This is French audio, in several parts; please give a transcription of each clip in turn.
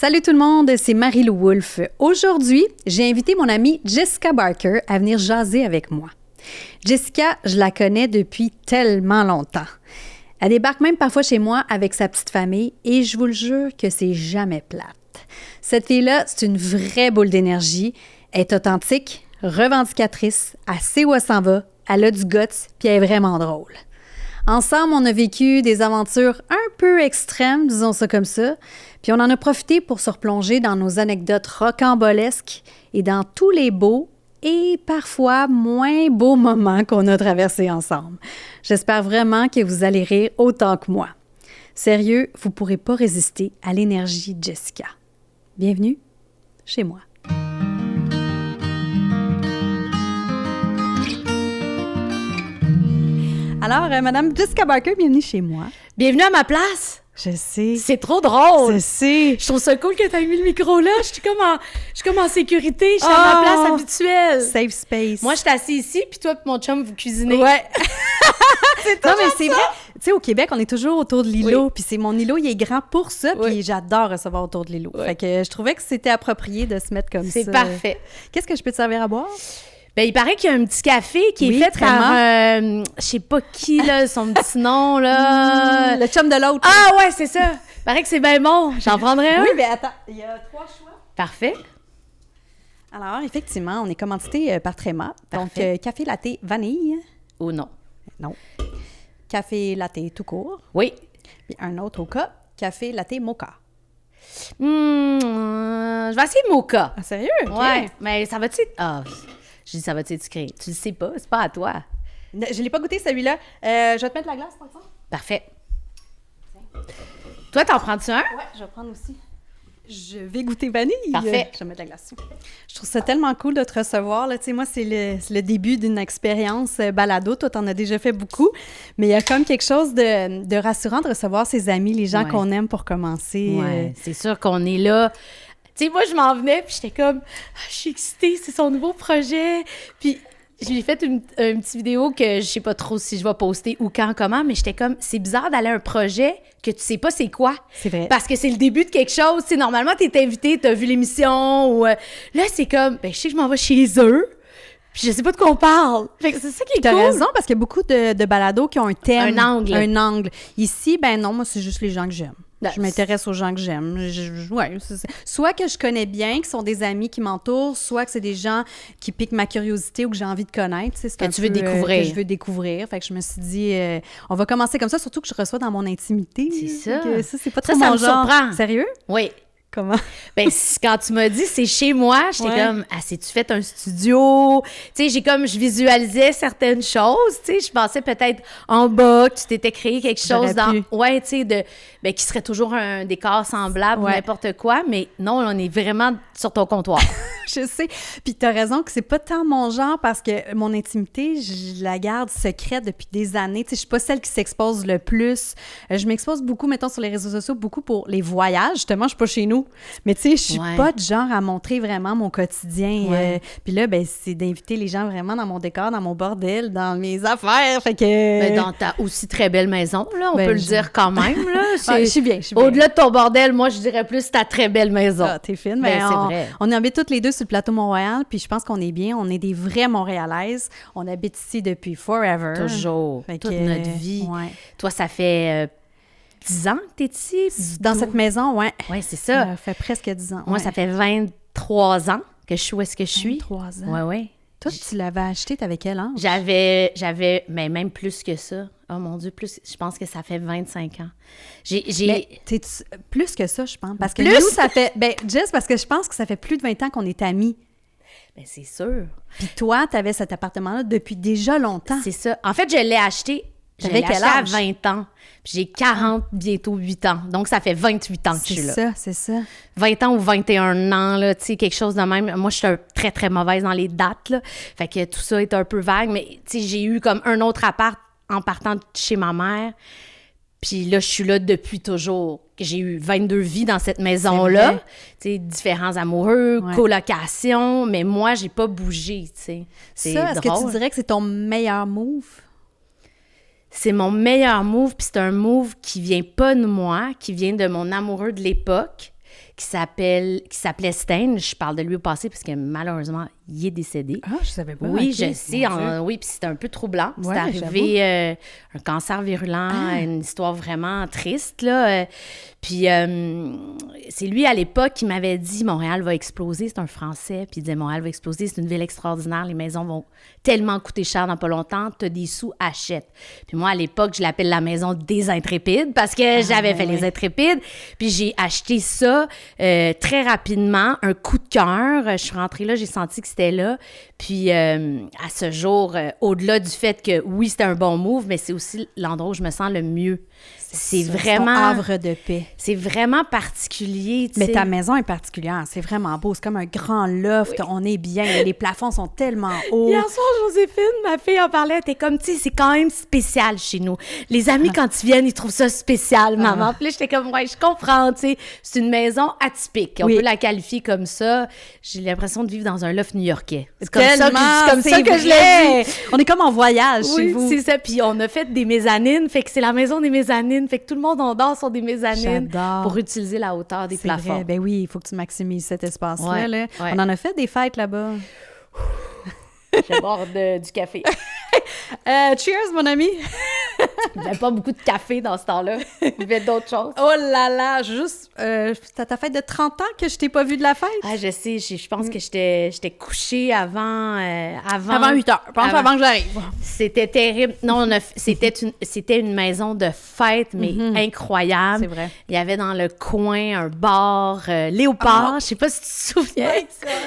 Salut tout le monde, c'est Marie-Lou Wolfe. Aujourd'hui, j'ai invité mon amie Jessica Barker à venir jaser avec moi. Jessica, je la connais depuis tellement longtemps. Elle débarque même parfois chez moi avec sa petite famille et je vous le jure que c'est jamais plate. Cette fille-là, c'est une vraie boule d'énergie. Elle est authentique, revendicatrice, elle sait où elle s'en va, elle a du guts, puis elle est vraiment drôle. Ensemble, on a vécu des aventures un peu extrêmes, disons ça comme ça, puis on en a profité pour se replonger dans nos anecdotes rocambolesques et dans tous les beaux et parfois moins beaux moments qu'on a traversés ensemble. J'espère vraiment que vous allez rire autant que moi. Sérieux, vous ne pourrez pas résister à l'énergie de Jessica. Bienvenue chez moi. Alors, Madame Jessica Barker, bienvenue chez moi. Bienvenue à ma place! Je sais. C'est trop drôle! Je sais. Je trouve ça cool que tu aies mis le micro là. Je suis comme en sécurité. Je suis à ma place habituelle. Safe space. Moi, je suis assise ici, puis toi et mon chum, vous cuisinez. Ouais. Non, mais c'est vrai. Tu sais, au Québec, on est toujours autour de l'îlot. Oui. Puis c'est mon îlot, il est grand pour ça. Puis Oui. j'adore recevoir autour de l'îlot. Oui. Fait que je trouvais que c'était approprié de se mettre comme ça. C'est parfait. Qu'est-ce que je peux te servir à boire? Ben, il paraît qu'il y a un petit café qui Oui, est fait par, vraiment. je sais pas qui, là, son petit nom, là. Le chum de l'autre. Ah ouais, c'est ça. Il paraît que c'est bien bon. J'en prendrais un. Oui, mais attends, il y a 3 choix. Parfait. Alors, effectivement, on est commandité par Tréma. Donc, Parfait. café latte vanille. Ou non? Non. Café latte tout court. Oui. Puis un autre au cas, café latte mocha. Je vais essayer mocha. Ah, sérieux? OK. Ouais, mais ça va-tu... Ah, je dis ça va-tu être sucré? Tu le sais pas, c'est pas à toi. Je l'ai pas goûté, celui-là. Je vais te mettre la glace, par exemple. Parfait. Toi, t'en prends-tu un? Ouais, je vais prendre aussi. Je vais goûter vanille. Parfait. Je vais mettre la glace. Je trouve ça tellement cool de te recevoir. Là. Tu sais, moi, c'est le début d'une expérience balado. Toi, t'en as déjà fait beaucoup. Mais il y a comme quelque chose de rassurant de recevoir ses amis, les gens Ouais. qu'on aime pour commencer. Ouais, c'est sûr qu'on est là. Tu sais, moi, je m'en venais, puis j'étais comme, je suis excitée, c'est son nouveau projet. Puis je lui ai fait une petite vidéo que je sais pas trop si je vais poster ou quand, comment, mais j'étais comme, c'est bizarre d'aller à un projet que tu sais pas c'est quoi. C'est vrai. Parce que c'est le début de quelque chose. Tu sais, normalement, t'es invité, t'as vu l'émission, ou... là, c'est comme, ben, je sais que je m'en vais chez eux, puis je sais pas de quoi on parle. Fait que c'est ça qui est T'as cool. raison, parce qu'il y a beaucoup de balados qui ont un thème. Un angle. Un angle. Ici, ben non, moi, c'est juste les gens que j'aime. Ben, Je m'intéresse aux gens que j'aime. Ouais, soit que je connais bien, qui sont des amis qui m'entourent, soit que c'est des gens qui piquent ma curiosité ou que j'ai envie de connaître. Tu sais, c'est Que un tu veux peu, découvrir. que je veux découvrir. Fait que je me suis dit, on va commencer comme ça, surtout que je reçois dans mon intimité. C'est ça. Fait que ça, c'est pas Ça, trop ça mon me genre. surprend. Sérieux? Oui. Comment? Ben, quand tu m'as dit c'est chez moi, j'étais Ouais. comme, ah, c'est-tu fait un studio? Tu sais, je visualisais certaines choses, tu sais, je pensais peut-être en bas que tu t'étais créé quelque chose J'aurais pu. ouais, tu sais, qui serait toujours un décor semblable ou Ouais. n'importe quoi, mais non, on est vraiment sur ton comptoir. Je sais. Puis t'as raison que c'est pas tant mon genre parce que mon intimité, je la garde secrète depuis des années. Tu sais, je suis pas celle qui s'expose le plus. Je m'expose beaucoup, mettons, sur les réseaux sociaux, beaucoup pour les voyages. Justement, je suis pas chez nous. Mais tu sais, je suis Ouais. pas de genre à montrer vraiment mon quotidien. Ouais. Puis là, ben, c'est d'inviter les gens vraiment dans mon décor, dans mon bordel, dans mes affaires. Fait que... Mais dans ta aussi très belle maison, là, on Ben, peut le je- dire quand même, là. Ah, je suis bien, je suis bien. Au-delà de ton bordel, moi, je dirais plus ta très belle maison. Ah, t'es fine. Ben, Mais c'est vrai. on habite toutes les deux sur le plateau Mont-Royal, puis je pense qu'on est bien. On est des vraies Montréalaises. On habite ici depuis forever. Toujours, Fait toute que, notre vie. ouais. Toi, ça fait 10 ans que t'es ici? Dans cette maison, ouais. Oui, c'est ça. Ça fait presque 10 ans. Moi, ouais. ça fait 23 ans que je suis où est-ce que je suis. 3 ans. Oui, oui. Toi, tu l'avais acheté, t'avais quel âge? J'avais, mais même plus que ça. Oh mon Dieu, je pense que ça fait 25 ans. Mais t'es plus que ça, je pense. Parce que Plus? nous, ça fait... Ben, Jess, parce que je pense que ça fait plus de 20 ans qu'on est amis. Ben, c'est sûr. Puis toi, t'avais cet appartement-là depuis déjà longtemps. C'est ça. En fait, je l'ai acheté. Je T'avais l'ai quel acheté à âge? 20 ans. Puis j'ai 40, bientôt 8 ans. Donc, ça fait 28 ans que je suis là. C'est ça. 20 ans ou 21 ans, là, tu sais, quelque chose de même. Moi, je suis très, très mauvaise dans les dates, là. Fait que tout ça est un peu vague. Mais, tu sais, j'ai eu comme un autre appart en partant de chez ma mère. Puis là, je suis là depuis toujours. J'ai eu 22 vies dans cette C'est maison-là. vrai. Tu sais, différents amoureux, Ouais. colocations. Mais moi, j'ai pas bougé, tu sais. C'est Ça, est-ce que drôle. tu dirais que c'est ton meilleur move? C'est mon meilleur move, puis c'est un move qui vient pas de moi, qui vient de mon amoureux de l'époque, qui s'appelait Stein. Je parle de lui au passé parce que malheureusement, il est décédé. Ah, je savais pas. Oui, okay. je sais. Oui, puis c'était un peu troublant. Ouais, c'est arrivé un cancer virulent, une histoire vraiment triste, là. Puis c'est lui, à l'époque, qui m'avait dit « Montréal va exploser ». C'est un Français. Puis il disait « Montréal va exploser, c'est une ville extraordinaire. Les maisons vont tellement coûter cher dans pas longtemps. T'as des sous, achète ». Puis moi, à l'époque, je l'appelle la maison des Intrépides parce que j'avais fait les Intrépides. Puis j'ai acheté ça très rapidement, un coup de cœur. Je suis rentrée là, j'ai senti que c'était là. Puis à ce jour, au-delà du fait que oui, c'était un bon move, mais c'est aussi l'endroit où je me sens le mieux. C'est vraiment... ton havre de paix. C'est vraiment particulier, tu sais. Mais ta maison est particulière. C'est vraiment beau. C'est comme un grand loft. Oui. On est bien. Les plafonds sont tellement hauts. Hier soir, Joséphine, ma fille en parlait. Elle était comme, tu sais, c'est quand même spécial chez nous. Les amis, quand ils viennent, ils trouvent ça spécial, maman. Puis là, j'étais comme, ouais, je comprends, tu sais. C'est une maison atypique. On peut la qualifier comme ça. J'ai l'impression de vivre dans un loft new-yorkais. C'est comme ça que je l'ai dit. On est comme en voyage chez vous. Oui, c'est ça. Puis on a fait des mezzanines. Fait que c'est la maison des mezzanines. Fait que tout le monde en dort sur des mezzanines pour utiliser la hauteur des plafonds. Vrai. Ben oui, il faut que tu maximises cet espace-là. Ouais, là. Ouais. On en a fait des fêtes là-bas. Je borde du café. Cheers, mon ami! Il n'y avait pas beaucoup de café dans ce temps-là. Il y avait d'autres choses. Oh là là! Juste, c'est à ta fête de 30 ans que je t'ai pas vue de la fête? Ah, je sais. Je pense que j'étais couchée avant 8 heures. Je pense avant que j'arrive. C'était terrible. Non, c'était une maison de fête, mais incroyable. C'est vrai. Il y avait dans le coin un bar Léopard. Je sais pas si tu te souviens.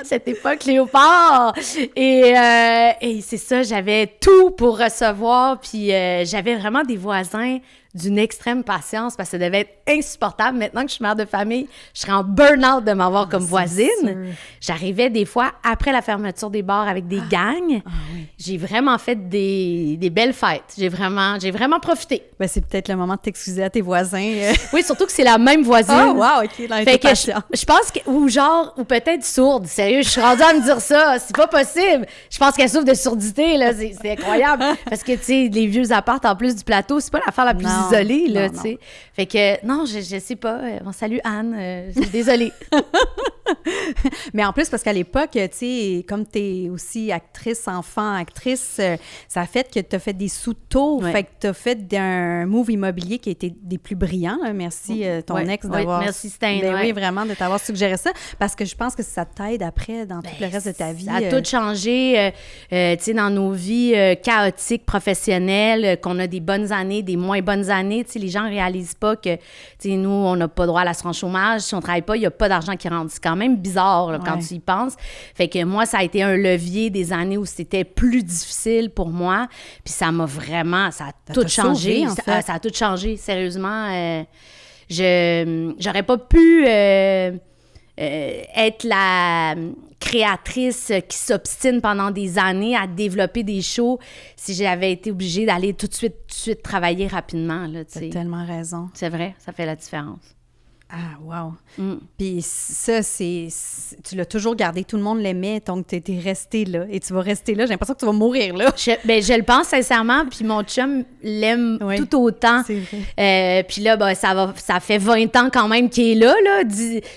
Cette époque, Léopard. Et c'est ça, j'avais tout pour recevoir. Puis j'avais vraiment des voisins d'une extrême patience parce que ça devait être insupportable. Maintenant que je suis mère de famille, je serais en burn-out de m'avoir comme voisine. Sûr. J'arrivais des fois après la fermeture des bars avec des gangs. Oui. J'ai vraiment fait des belles fêtes. J'ai vraiment profité. Ben, c'est peut-être le moment de t'excuser à tes voisins. Oui, surtout que c'est la même voisine. Oh, wow, OK. Là, fait que je pense que... Ou peut-être sourde. Sérieux, je suis rendue à me dire ça. C'est pas possible. Je pense qu'elle souffre de surdité, là. C'est incroyable. Parce que, tu sais, les vieux apparts, en plus du plateau, c'est pas l'affaire la plus isolée, là, tu sais. Fait que, non, je sais pas. Salut, Anne. Désolée. Mais en plus, parce qu'à l'époque, tu sais, comme t'es aussi actrice, actrice, ça a fait que t'as fait des sous tôt. Ouais. Fait que t'as fait un move immobilier qui a été des plus brillants. Là. Merci, ton ex, d'avoir... Oui, merci, Stein. Oui, vraiment, de t'avoir suggéré ça. Parce que je pense que ça t'aide après dans tout le reste de ta vie. Ça a tout changé, tu sais, dans nos vies chaotiques, professionnelles, qu'on a des bonnes années, des moins bonnes années. Tu sais, les gens réalisent pas que, tu sais, nous, on n'a pas droit à l'assurance chômage. Si on travaille pas, il n'y a pas d'argent qui rentre. C'est quand même bizarre là, quand tu y penses. Fait que moi, ça a été un levier des années où c'était plus difficile pour moi. Puis ça m'a vraiment... Ça a tout changé. Ça a tout changé, sérieusement. J'aurais pas pu être la créatrice qui s'obstine pendant des années à développer des shows si j'avais été obligée d'aller tout de suite travailler rapidement. Tu as tellement raison. C'est vrai, ça fait la différence. Ah, wow. Puis ça, tu l'as toujours gardé. Tout le monde l'aimait, donc tu étais restée là. Et tu vas rester là. J'ai l'impression que tu vas mourir là. Je le pense sincèrement. Puis mon chum l'aime tout autant. C'est vrai. Puis là, ça fait 20 ans quand même qu'il est là.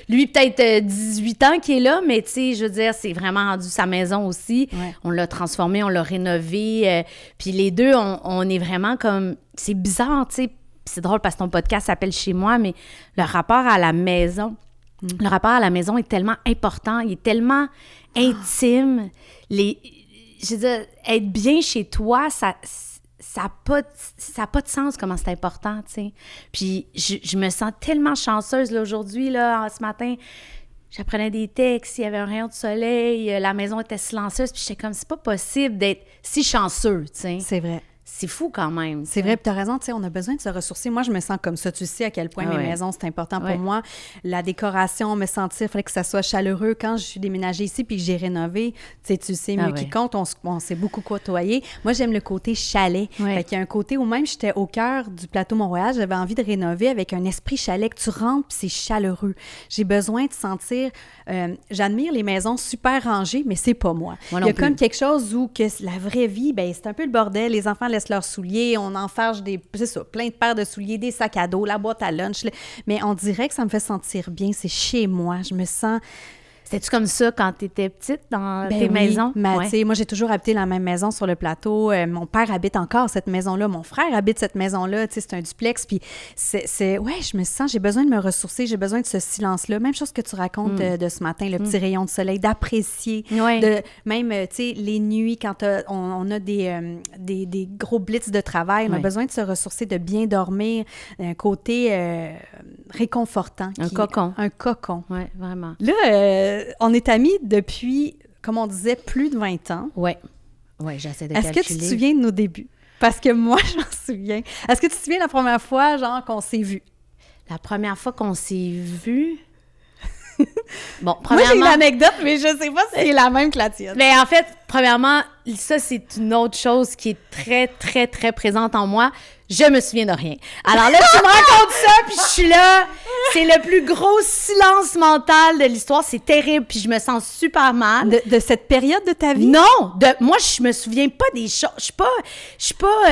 Lui, peut-être 18 ans qu'il est là. Mais tu sais, je veux dire, c'est vraiment rendu sa maison aussi. Ouais. On l'a transformé, on l'a rénové. Puis les deux, on est vraiment comme... C'est bizarre, tu sais. C'est drôle parce que ton podcast s'appelle « Chez moi », mais le rapport à la maison, le rapport à la maison est tellement important, il est tellement intime. Je veux dire, être bien chez toi, ça n'a pas de sens comment c'est important, tu sais. Puis je me sens tellement chanceuse là, aujourd'hui, là, ce matin. J'apprenais des textes, il y avait un rayon de soleil, la maison était silencieuse, puis j'étais comme, c'est pas possible d'être si chanceux, tu sais. C'est vrai. C'est fou quand même. C'est vrai, puis tu as raison, tu sais, on a besoin de se ressourcer. Moi, je me sens comme ça. Tu sais à quel point mes maisons, c'est important pour moi. La décoration, me sentir, il fallait que ça soit chaleureux. Quand je suis déménagée ici puis que j'ai rénové, tu sais mieux quiconque, on s'est beaucoup côtoyé. Moi, j'aime le côté chalet. Fait qu'il y a un côté où même j'étais au cœur du plateau Mont-Royal, j'avais envie de rénover avec un esprit chalet, que tu rentres puis c'est chaleureux. J'ai besoin de sentir... j'admire les maisons super rangées, mais c'est pas moi. Il y a comme quelque chose où que la vraie vie, ben c'est un peu le bordel. Les enfants laissent leurs souliers, on enfarge c'est ça, plein de paires de souliers, des sacs à dos, la boîte à lunch. Mais on dirait que ça me fait sentir bien. C'est chez moi. Je me sens... C'était-tu comme ça quand tu étais petite dans Ben tes oui, maisons? mais Ouais. tu sais, moi, j'ai toujours habité la même maison sur le plateau. Mon père habite encore cette maison-là. Mon frère habite cette maison-là. Tu sais, c'est un duplex. Puis ouais, je me sens, j'ai besoin de me ressourcer. J'ai besoin de ce silence-là. Même chose que tu racontes de ce matin, le petit rayon de soleil, d'apprécier. Ouais. Même, tu sais, les nuits, quand on a des gros blitz de travail, on a Ouais. besoin de se ressourcer, de bien dormir. Un côté réconfortant. Un cocon. Un cocon. Oui, vraiment. Là, on est amis depuis, comme on disait, plus de 20 ans. Oui. Oui, j'essaie de Est-ce calculer. que tu te souviens de nos débuts? Parce que moi, je m'en souviens. Est-ce que tu te souviens la première fois, genre, qu'on s'est vus? La première fois qu'on s'est vus... Bon, Moi, j'ai premièrement... une anecdote, mais je sais pas si c'est la même que la tienne. Mais en fait, premièrement, ça, c'est une autre chose qui est très, très, très présente en moi. Je me souviens de rien. Alors là, tu me racontes ça, puis je suis là. C'est le plus gros silence mental de l'histoire. C'est terrible, puis je me sens super mal. De cette période de ta vie? Non! Moi, je me souviens pas des choses. Je suis pas...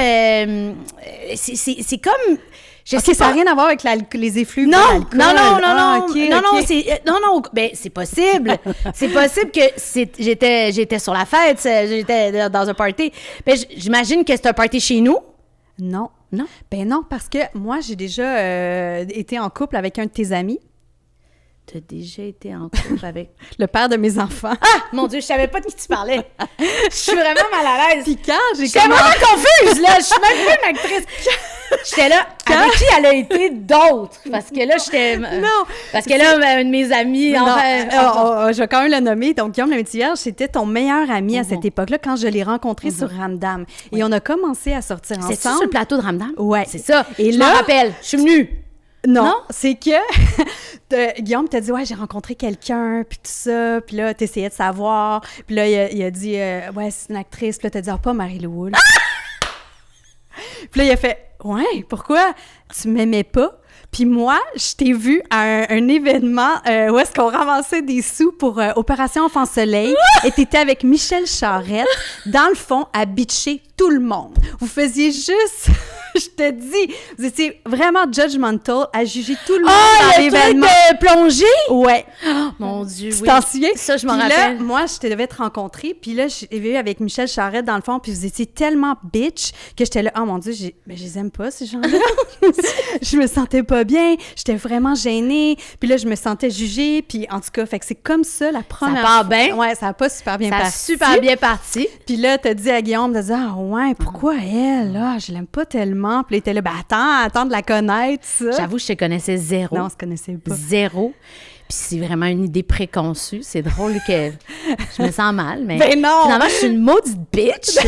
c'est comme... Je sais ça n'a pas. rien à voir avec les effluves Non, de l'alcool. non, OK. c'est possible. C'est possible que j'étais sur la fête, j'étais dans un party. Ben, j'imagine que c'est un party chez nous. Non. Non. Ben non, parce que moi, j'ai déjà été en couple avec un de tes amis, T'as déjà été en couple avec... le père de mes enfants. Ah! Mon Dieu, je savais pas de qui tu parlais. Je suis vraiment mal à l'aise. Puis quand j'ai J'étais vraiment confuse, là. Je suis même pas une actrice. J'étais là, avec qui elle a été d'autres? Parce que là, j'étais... Non. Parce que là, un de mes amis... Non, enfin, je vais quand même le nommer. Donc, Guillaume le Métivierge, c'était ton meilleur ami à cette époque-là quand je l'ai rencontré sur Ramdam. Et on a commencé à sortir c'est sur ensemble. le plateau de Ramdam? Ouais. C'est ça. Et je là- m'en rappelle. Je suis venue. Non, c'est que Guillaume t'a dit, ouais, j'ai rencontré quelqu'un, puis tout ça. Puis là, t'essayais de savoir. Puis là, il a dit, ouais, c'est une actrice. Puis là, t'as dit, ah, pas Marie-Lou Wolfe. Puis là, il a fait, ouais, pourquoi tu m'aimais pas? Puis moi, je t'ai vu à un événement où est-ce qu'on ramassait des sous pour Opération Enfant Soleil et t'étais avec Michel Charette, dans le fond, à bitcher tout le monde. Vous faisiez juste, je te dis, vous étiez vraiment judgmental à juger tout le monde dans le truc l'événement. de plongée? Ouais. Mon Dieu, Tu oui. t'en souviens? Ça, je m'en Puis là, rappelle. moi, je te devais te rencontrer. Puis là, je vu avec Michel Charette dans le fond. Puis vous étiez tellement bitch que j'étais là, oh mon Dieu, je les aime pas, ces gens-là. Je me sentais pas bien. J'étais vraiment gênée. Puis là, je me sentais jugée. Puis en tout cas, fait que c'est comme ça la première part fois. bien. Ouais, ça a pas super bien Ça a parti. super bien parti. Puis là, t'as dit à Guillaume, t'as dit, ah ouais, pourquoi elle, là, je l'aime pas tellement. Puis là, il était là, ben attends de la connaître, ça. J'avoue, je te connaissais zéro. Non, on se connaissait pas. Zéro. Puis c'est vraiment une idée préconçue. C'est drôle que je me sens mal, mais Ben non! finalement, je suis une maudite bitch.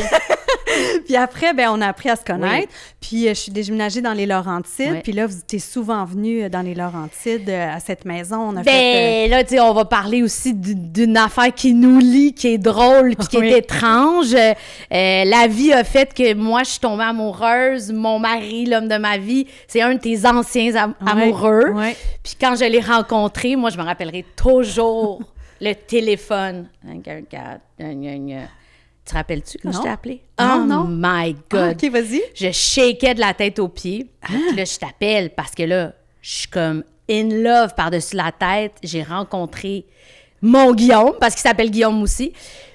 Puis après, ben on a appris à se connaître. Oui. Puis je suis déménagée dans les Laurentides. Oui. Puis là, vous étiez souvent venu dans les Laurentides à cette maison. On a fait... Ben là, tu sais, on va parler aussi d'une affaire qui nous lie, qui est drôle puis qui Oui. est étrange. La vie a fait que moi, je suis tombée amoureuse. Mon mari, l'homme de ma vie, c'est un de tes anciens amoureux. Ouais. Puis quand je l'ai rencontré, moi, je me rappellerai toujours le téléphone. 144, gna, gna, gna. Tu te rappelles-tu quand Non. je t'ai appelé? Non, Oh non. my Ah, God! OK, vas-y. Je shakeais de la tête aux pieds. Puis là, je t'appelle parce que là, je suis comme in love par-dessus la tête. J'ai rencontré mon Guillaume, parce qu'il s'appelle Guillaume aussi.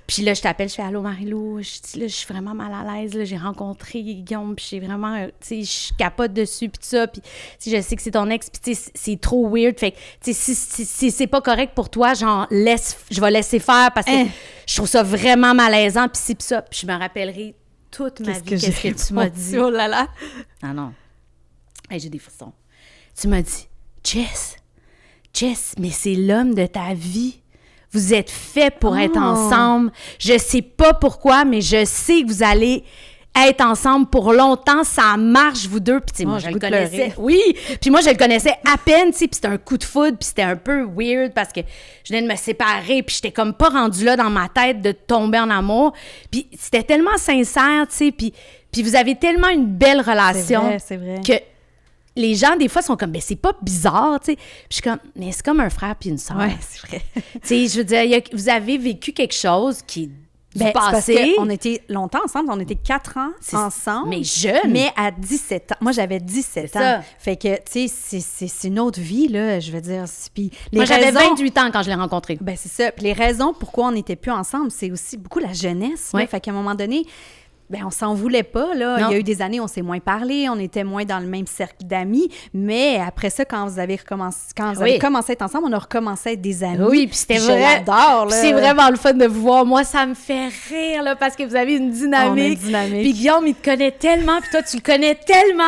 Puis là, je t'appelle, je fais « Allô, Marie-Lou? » Je dis, là, je suis vraiment mal à l'aise. Là, j'ai rencontré Guillaume, puis j'ai vraiment, tu sais, je capote dessus, puis tout ça. Puis, tu sais, je sais que c'est ton ex, puis tu sais, c'est trop weird. Fait que, tu sais, si c'est pas correct pour toi, genre, je vais laisser faire parce que je trouve ça vraiment malaisant, puis c'est ça. Puis je me rappellerai toute ma vie qu'est-ce que tu m'as dit. Oh là là. Ah non. Hey, j'ai des frissons. Tu m'as dit, Jess, mais c'est l'homme de ta vie. Vous êtes faits pour être ensemble. Je sais pas pourquoi, mais je sais que vous allez être ensemble pour longtemps. Ça marche, vous deux. Puis, tu sais, moi, je le connaissais. Oui. Puis moi, je le connaissais à peine, tu sais. Puis c'était un coup de foudre. Puis c'était un peu weird parce que je venais de me séparer. Puis j'étais comme pas rendue là dans ma tête de tomber en amour. Puis c'était tellement sincère, tu sais. Puis vous avez tellement une belle relation. C'est vrai. Que les gens, des fois, sont comme, ben c'est pas bizarre, tu sais. Puis je suis comme, mais c'est comme un frère puis une sœur. Ouais, c'est vrai. Tu sais, je veux dire, vous avez vécu quelque chose qui est du c'est parce passé. qu'on était longtemps ensemble. On était 4 ans ensemble. Mais jeune. Mais à 17 ans. Moi, j'avais 17 ans. Ça. Fait que, tu sais, c'est une autre vie, là, je veux dire. Puis Moi, j'avais 28 ans quand je l'ai rencontré. Ben c'est ça. Puis les raisons pourquoi on n'était plus ensemble, c'est aussi beaucoup la jeunesse. Ouais. Là. Fait qu'à un moment donné, ben on s'en voulait pas. Là. Non. Il y a eu des années, on s'est moins parlé, on était moins dans le même cercle d'amis. Mais après ça, quand vous avez commencé à être ensemble, on a recommencé à être des amis. Oui, puis c'était Je vrai. l'adore, là. C'est vraiment le fun de vous voir. Moi, ça me fait rire, là, parce que vous avez une dynamique. On a une dynamique. Puis Guillaume, il te connaît tellement, puis toi, tu le connais tellement.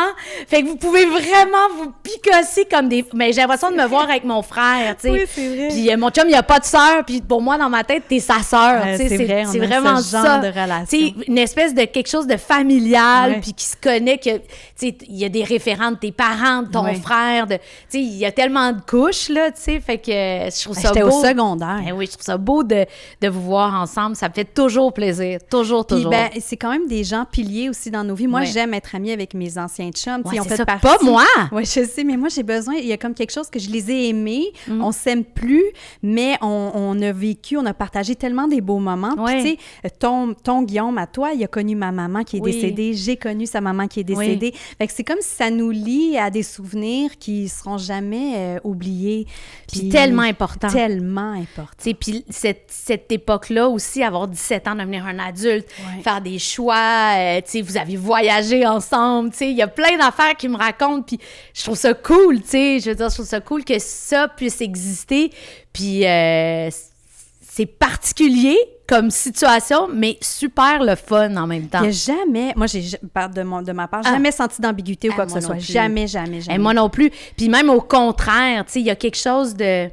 Fait que vous pouvez vraiment vous picosser comme des... Mais j'ai l'impression de me voir avec mon frère, tu sais. Oui, c'est vrai. Puis mon chum, il a pas de sœur, puis pour moi, dans ma tête, t'es sa sœur. tu sais, c'est vrai, on c'est a vraiment ce genre ça. de relation. Tu sais, une espèce de quelque chose de familial, Ouais. puis qui se connaît, que, tu sais, il y a des référents de tes parents, de ton Ouais. frère, tu sais, il y a tellement de couches, là, tu sais, fait que je trouve ça J'étais beau. au secondaire. Ben oui, je trouve ça beau de vous voir ensemble. Ça me fait toujours plaisir. Toujours. Puis ben, c'est quand même des gens piliers aussi dans nos vies. Moi, Ouais. j'aime être amie avec mes anciens chums. Ouais, Ils ont c'est fait ça. partie. Pas moi! Oui, je sais, mais moi, j'ai besoin. Il y a comme quelque chose que je les ai aimés. On s'aime plus, mais on a vécu, on a partagé tellement des beaux moments. Ouais. Puis, tu sais, ton Guillaume, à toi, il a connu ma maman qui est Oui. décédée. J'ai connu sa maman qui est décédée. Fait que c'est comme si ça nous lie à des souvenirs qui seront jamais oubliés. Puis tellement important. Tellement important. Tu sais, puis cette époque-là aussi, avoir 17 ans, devenir un adulte, Ouais. faire des choix, tu sais, vous avez voyagé ensemble, tu sais, il y a plein d'affaires qui me racontent, puis je trouve ça cool, tu sais, je veux dire, je trouve ça cool que ça puisse exister, puis c'est particulier comme situation, mais super le fun en même temps. Il n'y a jamais, moi, de ma part, jamais senti d'ambiguïté ou quoi que moi ce non soit. plus. Jamais, jamais, jamais. Et moi non plus. Puis même au contraire, tu sais, il y a quelque chose de...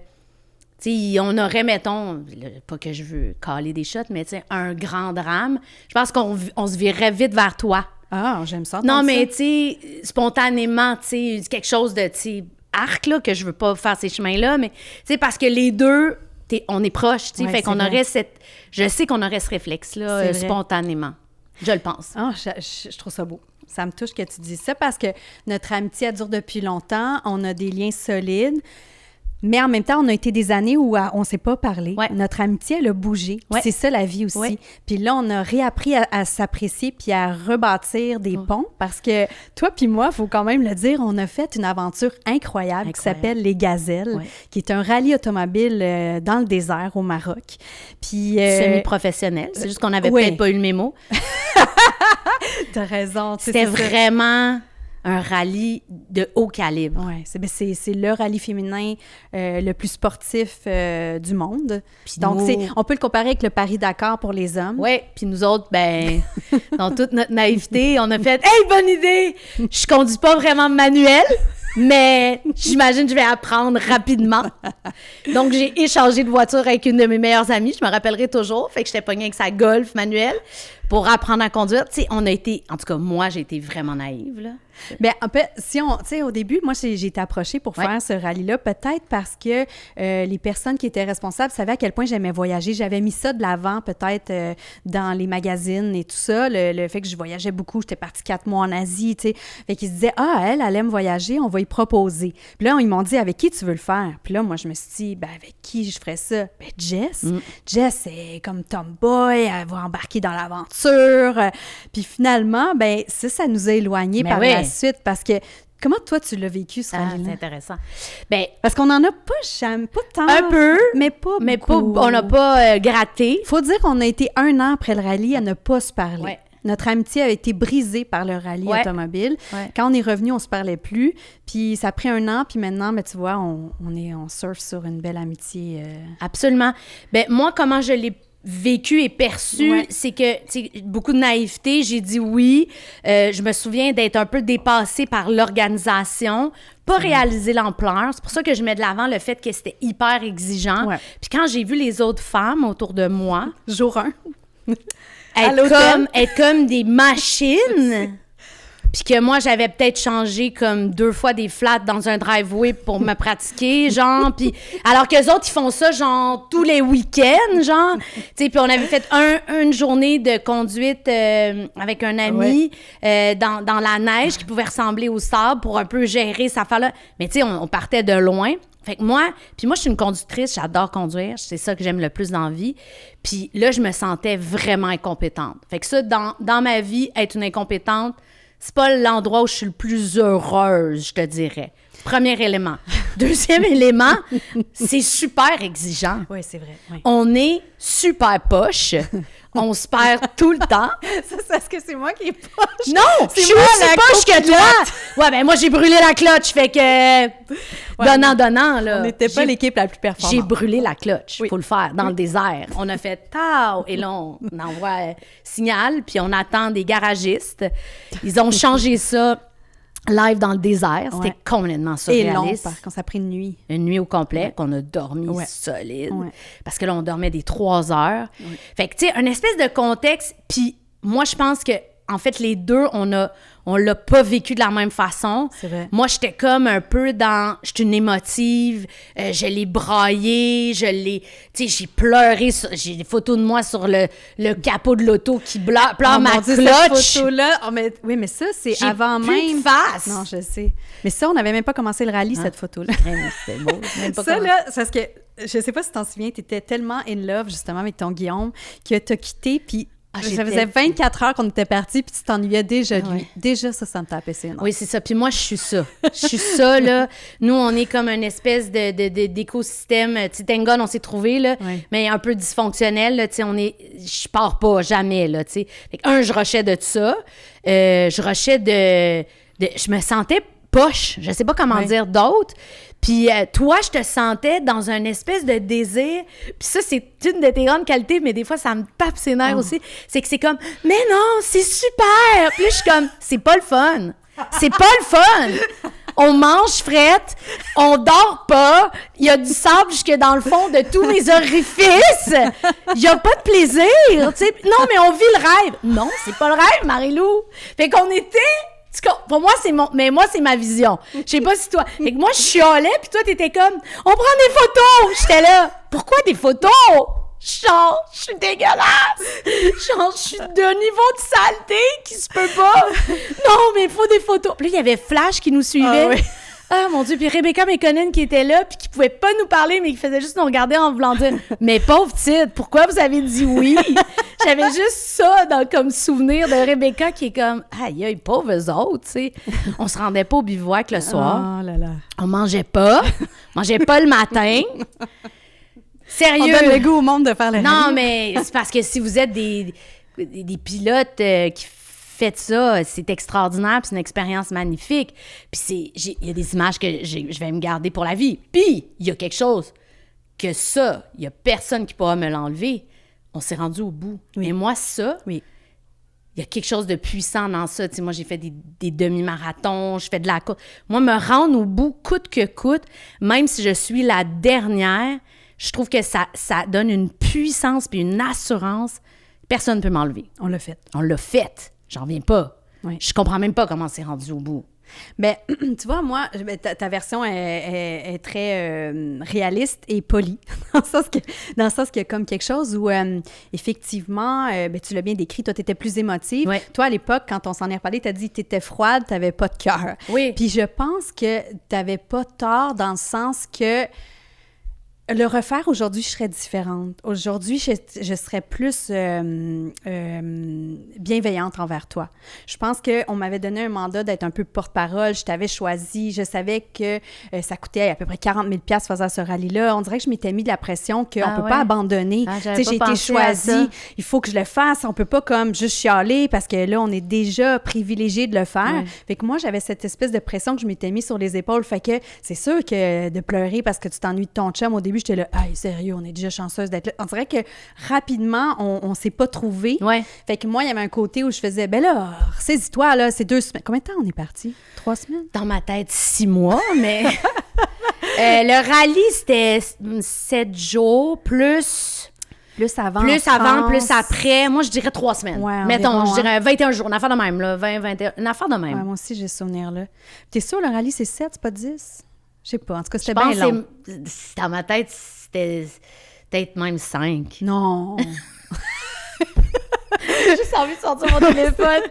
Tu sais, on aurait, mettons, pas que je veux caler des shots, mais tu sais, un grand drame. Je pense qu'on se virerait vite vers toi. Ah, j'aime ça. Non, entendre mais ça. tu sais, spontanément, tu sais, quelque chose de, tu sais, arc, là, que je veux pas faire ces chemins-là, mais tu sais, parce que les deux, on est proches, tu sais, Ouais, fait qu'on c'est aurait vrai. je sais qu'on aurait ce réflexe-là, C'est vrai. spontanément. Je le pense. Ah, je trouve ça beau. Ça me touche que tu dises ça parce que notre amitié a duré depuis longtemps. On a des liens solides. Mais en même temps, on a été des années où on ne s'est pas parlé. Ouais. Notre amitié, elle a bougé. Ouais. C'est ça, la vie aussi. Ouais. Puis là, on a réappris à s'apprécier puis à rebâtir des ponts parce que toi puis moi, il faut quand même le dire, on a fait une aventure incroyable qui s'appelle les Gazelles, Ouais. qui est un rallye automobile dans le désert au Maroc. Puis... Semi-professionnel. C'est juste qu'on n'avait ouais. peut-être pas eu le mémo. T'as raison. tu sais, C'était c'est ça. vraiment un rallye de haut calibre. Oui, c'est le rallye féminin le plus sportif du monde. Puis Donc, nous- on peut le comparer avec le Paris-Dakar pour les hommes. Oui, puis nous autres, ben, dans toute notre naïveté, on a fait « Hey, bonne idée! Je conduis pas vraiment manuel, mais j'imagine que je vais apprendre rapidement. » Donc, j'ai échangé de voiture avec une de mes meilleures amies, je me rappellerai toujours, fait que j'étais pognée avec sa Golf manuelle pour apprendre à conduire. Tu sais, on a été, en tout cas, moi, j'ai été vraiment naïve, là. Bien, en fait, tu sais, au début, moi, j'ai été approchée pour Ouais. faire ce rallye-là, peut-être parce que les personnes qui étaient responsables savaient à quel point j'aimais voyager. J'avais mis ça de l'avant, peut-être, dans les magazines et tout ça, le fait que je voyageais beaucoup. J'étais partie 4 mois en Asie, tu sais. Fait qu'ils se disaient, ah, elle aime voyager, on va y proposer. Puis là, ils m'ont dit, avec qui tu veux le faire? Puis là, moi, je me suis dit, ben, avec qui je ferais ça? Ben, Jess. Jess, c'est comme tomboy, elle va embarquer dans l'aventure. Puis finalement, ben, ça nous a éloignés Ben par oui. la suite parce que comment toi tu l'as vécu ce Ah, rallye-là? c'est intéressant. Ben, Parce qu'on en a pas jamais, pas tant. un peu, mais pas mais pas, beaucoup. on n'a pas gratté. Faut dire qu'on a été 1 an après le rallye à ne pas se parler. Ouais. Notre amitié a été brisée par le rallye Ouais. automobile. Ouais. Quand on est revenu, on se parlait plus. Puis ça a pris 1 an, puis maintenant, ben, tu vois, on surfe sur une belle amitié. Absolument. Ben moi, comment je l'ai vécu et perçu, Ouais. c'est que, tu sais, beaucoup de naïveté, j'ai dit oui. Je me souviens d'être un peu dépassée par l'organisation, pas réaliser l'ampleur. C'est pour ça que je mets de l'avant le fait que c'était hyper exigeant. Ouais. Puis quand j'ai vu les autres femmes autour de moi Jour 1. À l'hôtel. être comme des machines... Puis que moi, j'avais peut-être changé comme 2 fois des flats dans un driveway pour me pratiquer, genre. Puis alors qu'eux autres, ils font ça, genre, tous les week-ends, genre. Tu sais, puis on avait fait une journée de conduite avec un ami dans la neige qui pouvait ressembler au sable pour un peu gérer cette affaire-là. Mais tu sais, on partait de loin. Fait que moi, je suis une conductrice, j'adore conduire, c'est ça que j'aime le plus dans la vie. Puis là, je me sentais vraiment incompétente. Fait que ça, dans ma vie, être une incompétente, c'est pas l'endroit où je suis le plus heureuse, je te dirais. Premier élément. Deuxième élément, c'est super exigeant. Oui, c'est vrai. Oui. On est super poche. On se perd tout le temps. Ça, c'est parce que c'est moi qui est poche. Non, je suis aussi poche que toi. Ouais, ben moi, j'ai brûlé la clutch, fait que... donnant, là. On n'était pas l'équipe la plus performante. J'ai brûlé la clutch, faut le faire, dans le désert. On a fait « tao » et là, on envoie signal, puis on attend des garagistes. Ils ont changé ça live dans le désert. C'était complètement surréaliste. Et long, quand ça a pris une nuit. Une nuit au complet, qu'on a dormi solide. Ouais. Parce que là, on dormait des 3 heures. Ouais. Fait que, tu sais, une espèce de contexte. Puis moi, je pense que, en fait, les deux, on l'a pas vécu de la même façon. C'est vrai. Moi, j'étais comme un peu dans... J'étais une émotive. Je l'ai braillé. Tu sais, j'ai pleuré. J'ai des photos de moi sur le capot de l'auto qui pleure ma clutch. Cette photo-là... oui, mais ça, c'est j'ai avant plus même... de face. Non, je sais. Mais ça, on n'avait même pas commencé le rallye, cette photo-là. C'était beau. Même pas ça, là, c'est parce que... Je sais pas si tu t'en souviens, tu étais tellement in love, justement, avec ton Guillaume, que tu as quitté, puis... ça faisait 24 heures qu'on était partis, puis tu t'ennuyais déjà de lui. Déjà, ça me tapait ses nerfs. Oui, c'est ça. Puis moi, je suis ça. Je suis ça, là. Nous, on est comme une espèce d'écosystème. Tu sais, thank God, on s'est trouvés, là, mais un peu dysfonctionnel, là. Tu sais, je pars pas, jamais, là, tu sais. Fait que, je rushais de ça. Je rushais je me sentais poche. Je sais pas comment dire d'autre. Puis toi, je te sentais dans une espèce de désir. Puis ça, c'est une de tes grandes qualités, mais des fois, ça me tape ses nerfs aussi. C'est que c'est comme, mais non, c'est super! Puis là, je suis comme, c'est pas le fun. C'est pas le fun! On mange frette, on dort pas, il y a du sable jusque dans le fond de tous mes orifices. Il y a pas de plaisir, tu sais. Non, mais on vit le rêve. Non, c'est pas le rêve, Marie-Lou. Fait qu'on était... Pour moi, c'est ma vision. Je sais pas si toi... Fait que moi, je chialais, puis toi, t'étais comme, on prend des photos! J'étais là, pourquoi des photos? Genre, je suis dégueulasse! Genre, je suis d'un niveau de saleté qui se peut pas! Non, mais il faut des photos! Puis là, il y avait Flash qui nous suivait. Ah, oui. Ah, mon Dieu! Puis Rebecca McConnell qui était là, puis qui pouvait pas nous parler, mais qui faisait juste nous regarder en voulant dire « Mais pauvre petite, pourquoi vous avez dit oui? » J'avais juste ça comme souvenir de Rebecca qui est comme « Aïe, pauvres eux autres, tu sais. » On se rendait pas au bivouac le soir. Oh là là. On mangeait pas le matin. Sérieux. On donne le goût au monde de faire le Non, rallye. mais c'est parce que si vous êtes des pilotes qui faites ça, c'est extraordinaire, puis c'est une expérience magnifique. Puis il y a des images que je vais me garder pour la vie. Puis, il y a quelque chose que ça, il y a personne qui pourra me l'enlever. On s'est rendu au bout. Oui. Et moi, ça, oui. Il y a quelque chose de puissant dans ça. Tu sais, moi, j'ai fait des demi-marathons, je fais de la course. Moi, me rendre au bout, coûte que coûte, même si je suis la dernière, je trouve que ça donne une puissance puis une assurance. Personne ne peut m'enlever. On l'a fait. On l'a fait. J'en reviens pas. Oui. Je comprends même pas comment c'est rendu au bout. Bien, tu vois, moi, ta version est très réaliste et polie, dans le sens qu'il y a comme quelque chose où, effectivement, tu l'as bien décrit, toi, tu étais plus émotive. Oui. Toi, à l'époque, quand on s'en est reparlé, tu as dit que tu étais froide, tu n'avais pas de cœur. Oui. Puis je pense que tu n'avais pas tort dans le sens que le refaire aujourd'hui, je serais différente. Aujourd'hui, je serais plus bienveillante envers toi. Je pense qu'on m'avait donné un mandat d'être un peu porte-parole. Je t'avais choisi. Je savais que ça coûtait à peu près 40 000 $ faire ce rallye-là. On dirait que je m'étais mis de la pression qu'on ne peut pas abandonner. J'ai été choisie. Il faut que je le fasse. On ne peut pas comme juste chialer parce que là, on est déjà privilégié de le faire. Ouais. Fait que moi, j'avais cette espèce de pression que je m'étais mis sur les épaules. Fait que c'est sûr que de pleurer parce que tu t'ennuies de ton chum, au début, j'étais là, hey, sérieux, on est déjà chanceuse d'être là. On dirait que rapidement, on s'est pas trouvé. Ouais. Fait que moi, il y avait un côté où je faisais, ben là, saisis-toi, là, c'est 2 semaines. Combien de temps on est parti? 3 semaines? Dans ma tête, 6 mois, mais le rallye, c'était 7 jours, plus avant, plus après. Moi, je dirais 3 semaines. Ouais, mettons, environ, je dirais 21 jours, une affaire de même, là, 20, 21, une affaire de même. Ouais, moi aussi, j'ai ce souvenir-là. T'es sûre, le rallye, c'est 7, c'est pas 10? Je sais pas. En tout cas, c'était bien long. Dans ma tête, c'était peut-être même 5. Non. J'ai juste envie de sortir mon téléphone.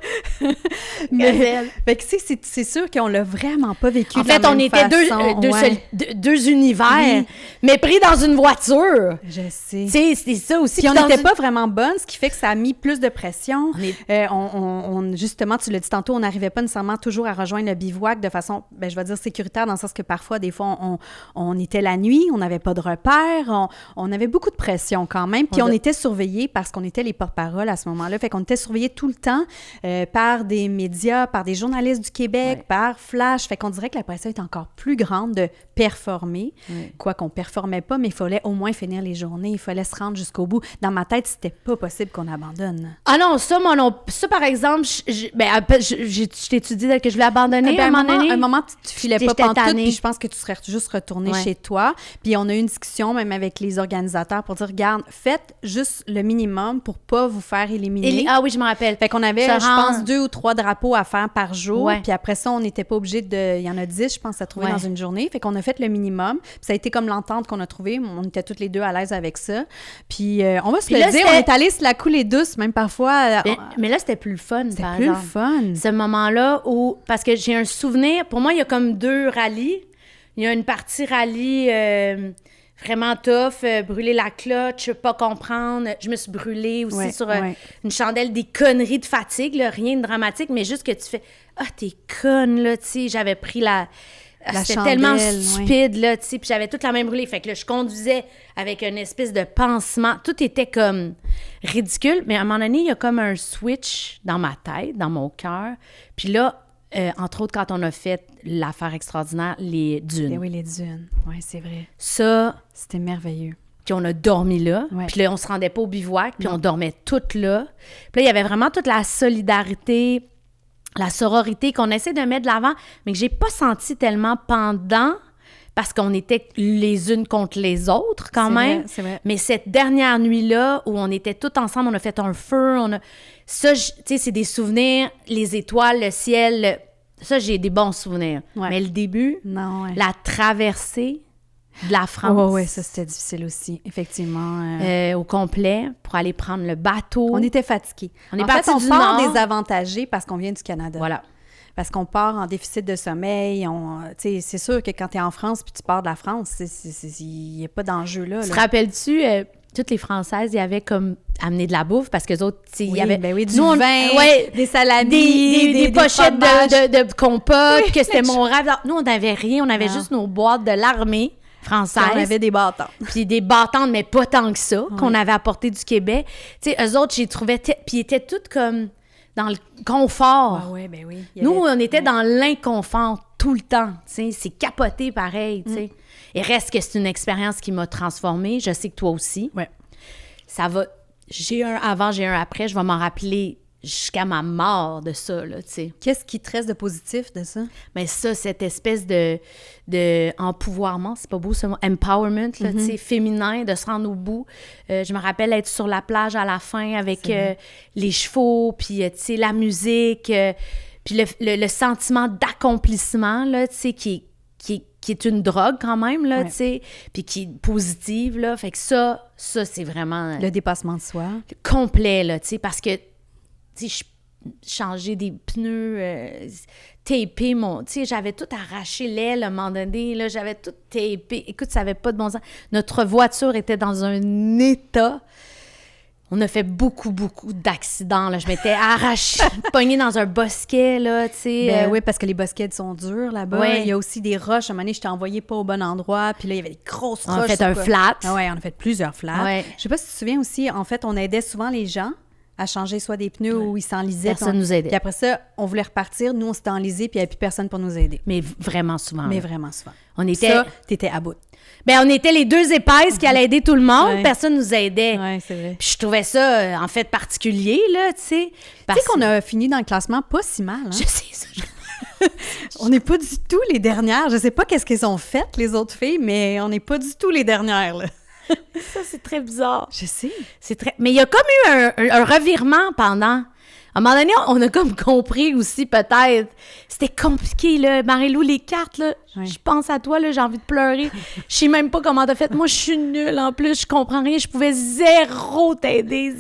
Mais, fait que c'est sûr qu'on l'a vraiment pas vécu en de la fait, on même était façon. deux univers, mais pris dans une voiture. Je sais. Tu sais, c'était ça aussi. Puis on n'était pas vraiment bonnes, ce qui fait que ça a mis plus de pression. Justement, tu l'as dit tantôt, on n'arrivait pas nécessairement toujours à rejoindre le bivouac de façon, je vais dire sécuritaire, dans le sens que parfois, des fois, on était la nuit, on n'avait pas de repères, on avait beaucoup de pression quand même. Puis on était surveillés parce qu'on était les porte-parole à ce moment-là. Fait qu'on était surveillés tout le temps par des médias, par des journalistes du Québec, par Flash. Fait qu'on dirait que la pression est encore plus grande de performer. Quoi qu'on performait pas, mais il fallait au moins finir les journées. Il fallait se rendre jusqu'au bout. Dans ma tête, c'était pas possible qu'on abandonne. Ah non, ça, par exemple, je t'ai-tu dit que je voulais abandonner à un moment donné? À un moment, tu filais pas pantoute, puis je pense que tu serais juste retourné chez toi. Puis on a eu une discussion même avec les organisateurs pour dire, regarde, faites juste le minimum pour pas vous faire éliminer. Ah oui, je me rappelle. Fait qu'on avait, je pense, 2 ou 3 drapeaux à faire par jour. Ouais. Puis après ça, on n'était pas obligé de... Il y en a 10, je pense, à trouver dans une journée. Fait qu'on a fait le minimum. Puis ça a été comme l'entente qu'on a trouvée. On était toutes les deux à l'aise avec ça. Puis on va se le dire, on est allé se la couler douce, même parfois. Mais là, c'était plus le fun, c'était plus le fun. Ce moment-là où... Parce que j'ai un souvenir... Pour moi, il y a comme 2 rallyes. Il y a une partie rallye vraiment tough, brûler la clutch, pas comprendre. Je me suis brûlée aussi sur une chandelle, des conneries de fatigue, là, rien de dramatique, mais juste que tu fais « Ah, t'es conne, là, tu sais, j'avais pris la c'était chandelle, tellement stupide, là, tu sais, puis j'avais toute la même brûlée. Fait que là, je conduisais avec une espèce de pansement. Tout était comme ridicule, mais à un moment donné, il y a comme un switch dans ma tête, dans mon cœur. Puis là, entre autres, quand on a fait l'affaire extraordinaire, les dunes. Oui, les dunes. Oui, c'est vrai. Ça... C'était merveilleux. Puis on a dormi là. Ouais. Puis là, on se rendait pas au bivouac. Puis on dormait toutes là. Puis là, il y avait vraiment toute la solidarité, la sororité qu'on essaie de mettre de l'avant, mais que j'ai pas senti tellement pendant, parce qu'on était les unes contre les autres quand même. C'est vrai. Mais cette dernière nuit-là, où on était toutes ensemble, on a fait un feu, ça, tu sais, c'est des souvenirs, les étoiles, le ciel, ça, j'ai des bons souvenirs. Ouais. Mais le début, la traversée de la France. Oui, ça, c'était difficile aussi, effectivement. Au complet, pour aller prendre le bateau. On était fatigués. On est partis du part Nord. désavantagés parce qu'on vient du Canada. Voilà. Parce qu'on part en déficit de sommeil. C'est sûr que quand tu es en France puis tu pars de la France, il n'y a pas d'enjeu là. Te rappelles-tu, toutes les Françaises, il y avait comme amené de la bouffe parce qu'eux autres, il y avait... du vin, des salamis, des pochettes de compote, oui, que c'était mon rêve. Nous, on n'avait rien. On avait juste nos boîtes de l'armée française. On avait des bâtons. Puis des bâtons, mais pas tant que ça, qu'on avait apporté du Québec. Tu sais, eux autres, j'y trouvais... Puis ils étaient toutes comme dans le confort. Ah oui, ben oui. Nous, on était dans l'inconfort tout le temps. Tu sais, c'est capoté pareil, tu sais. Et reste que c'est une expérience qui m'a transformée. Je sais que toi aussi. Oui. Ça va... J'ai un avant, j'ai un après. Je vais m'en rappeler jusqu'à ma mort de ça, là, tu sais. Qu'est-ce qui te reste de positif de ça? Mais ça, cette espèce de empouvoirment, c'est pas beau ce mot, empowerment, là, tu sais, féminin, de se rendre au bout. Je me rappelle être sur la plage à la fin avec les chevaux, puis, tu sais, la musique, puis le sentiment d'accomplissement, là, tu sais, qui est une drogue quand même, là, tu sais, puis qui est positive, là. Fait que ça c'est vraiment... Le dépassement de soi. Complet, là, tu sais, parce que, tu sais, changer des pneus, taper mon... Tu sais, j'avais tout arraché l'aile à un moment donné, là, j'avais tout tapé. Écoute, ça n'avait pas de bon sens. Notre voiture était dans un état... On a fait beaucoup d'accidents, là. Je m'étais arrachée, pognée dans un bosquet, là, tu sais. Ben oui, parce que les bosquets sont durs là-bas. Ouais. Il y a aussi des roches. À un moment donné, je t'ai envoyé pas au bon endroit. Puis là, il y avait des grosses roches. On a fait un flat. Ah ouais, on a fait plusieurs flats. Ouais. Je sais pas si tu te souviens aussi, en fait, on aidait souvent les gens à changer soit des pneus ou ils s'enlisaient. Personne nous aidait. Puis après ça, on voulait repartir. Nous, on s'était enlisés, puis il n'y avait plus personne pour nous aider. Mais vraiment souvent. Mais vraiment souvent. On était... Ça, t'étais à bout. Ben, on était les deux épaisses qui allaient aider tout le monde. Ouais. Personne nous aidait. Oui, c'est vrai. Puis je trouvais ça, en fait, particulier, là, tu sais. Tu sais qu'on a fini dans le classement pas si mal, hein? Je sais ça. On n'est pas du tout les dernières. Je sais pas qu'est-ce qu'elles ont fait, les autres filles, mais on n'est pas du tout les dernières, là. Ça, c'est très bizarre. Je sais. C'est très... Mais il y a comme eu un revirement pendant... À un moment donné, on a comme compris aussi, peut-être. C'était compliqué, là. Marie-Lou, les cartes, là, Je pense à toi, là, j'ai envie de pleurer. Je sais même pas comment t'as fait. Moi, je suis nulle en plus, je comprends rien. Je pouvais zéro t'aider.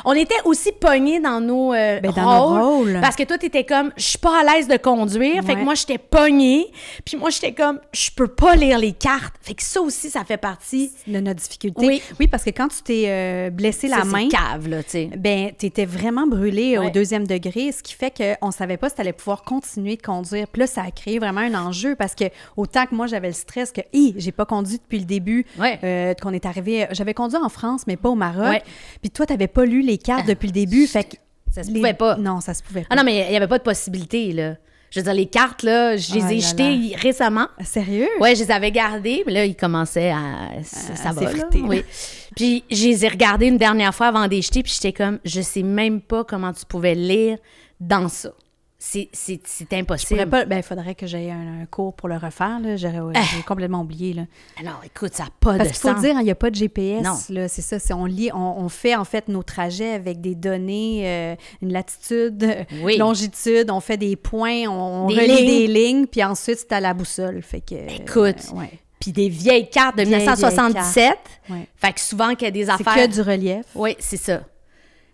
On était aussi pognés dans nos rôles. Parce que toi, t'étais comme, je suis pas à l'aise de conduire. Fait que moi, j'étais pognée. Puis moi, j'étais comme, je peux pas lire les cartes. Fait que ça aussi, ça fait partie de notre difficulté. Oui, parce que quand tu t'es blessé la main, c'est cave, là, tu sais. Ben, t'étais vraiment brûlé au 2e degré, ce qui fait qu'on savait pas si t'allais pouvoir continuer de conduire. Puis là, ça a créé vraiment un enjeu parce que autant que moi, j'avais le stress que, j'ai pas conduit depuis le début, qu'on est arrivé. J'avais conduit en France, mais pas au Maroc. Puis toi, t'avais pas lu les cartes depuis le début. Fait que ça se pouvait pas. Non, ça se pouvait pas. Ah non, mais il y avait pas de possibilité, là. Je veux dire, les cartes, là, je les ai jetées récemment. Sérieux? Oui, je les avais gardées, mais là, ils commençaient à s'effriter. Oui. Puis, je les ai regardées une dernière fois avant de les jeter, puis j'étais comme, je sais même pas comment tu pouvais lire dans ça. C'est impossible. Je pourrais pas, il faudrait que j'aie un cours pour le refaire, là. J'ai complètement oublié, là. Non, écoute, ça n'a pas de sens. Parce qu'il faut dire, il n'y a pas de GPS, non. Là, c'est ça. On fait, en fait, nos trajets avec des données, une latitude, longitude, on fait des points, on relie des lignes, puis ensuite, c'est à la boussole, fait que... Écoute, puis des vieilles cartes de 1977, fait que souvent qu'il y a des affaires... C'est que du relief. Oui, c'est ça.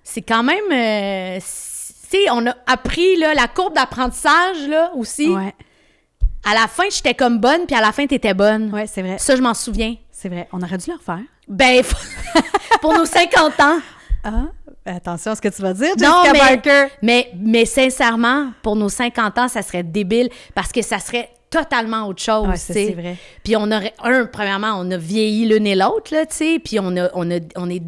C'est quand même... Tu sais, on a appris là, la courbe d'apprentissage là, aussi. Ouais. À la fin, j'étais comme bonne, puis à la fin, t'étais bonne. Oui, c'est vrai. Ça, je m'en souviens. C'est vrai. On aurait dû le refaire. Ben, pour nos 50 ans. Ah, attention à ce que tu vas dire, Jessica Barker. Mais sincèrement, pour nos 50 ans, ça serait débile parce que ça serait totalement autre chose, tu sais. C'est vrai. Puis on aurait, premièrement, on a vieilli l'une et l'autre, là, tu sais, puis on est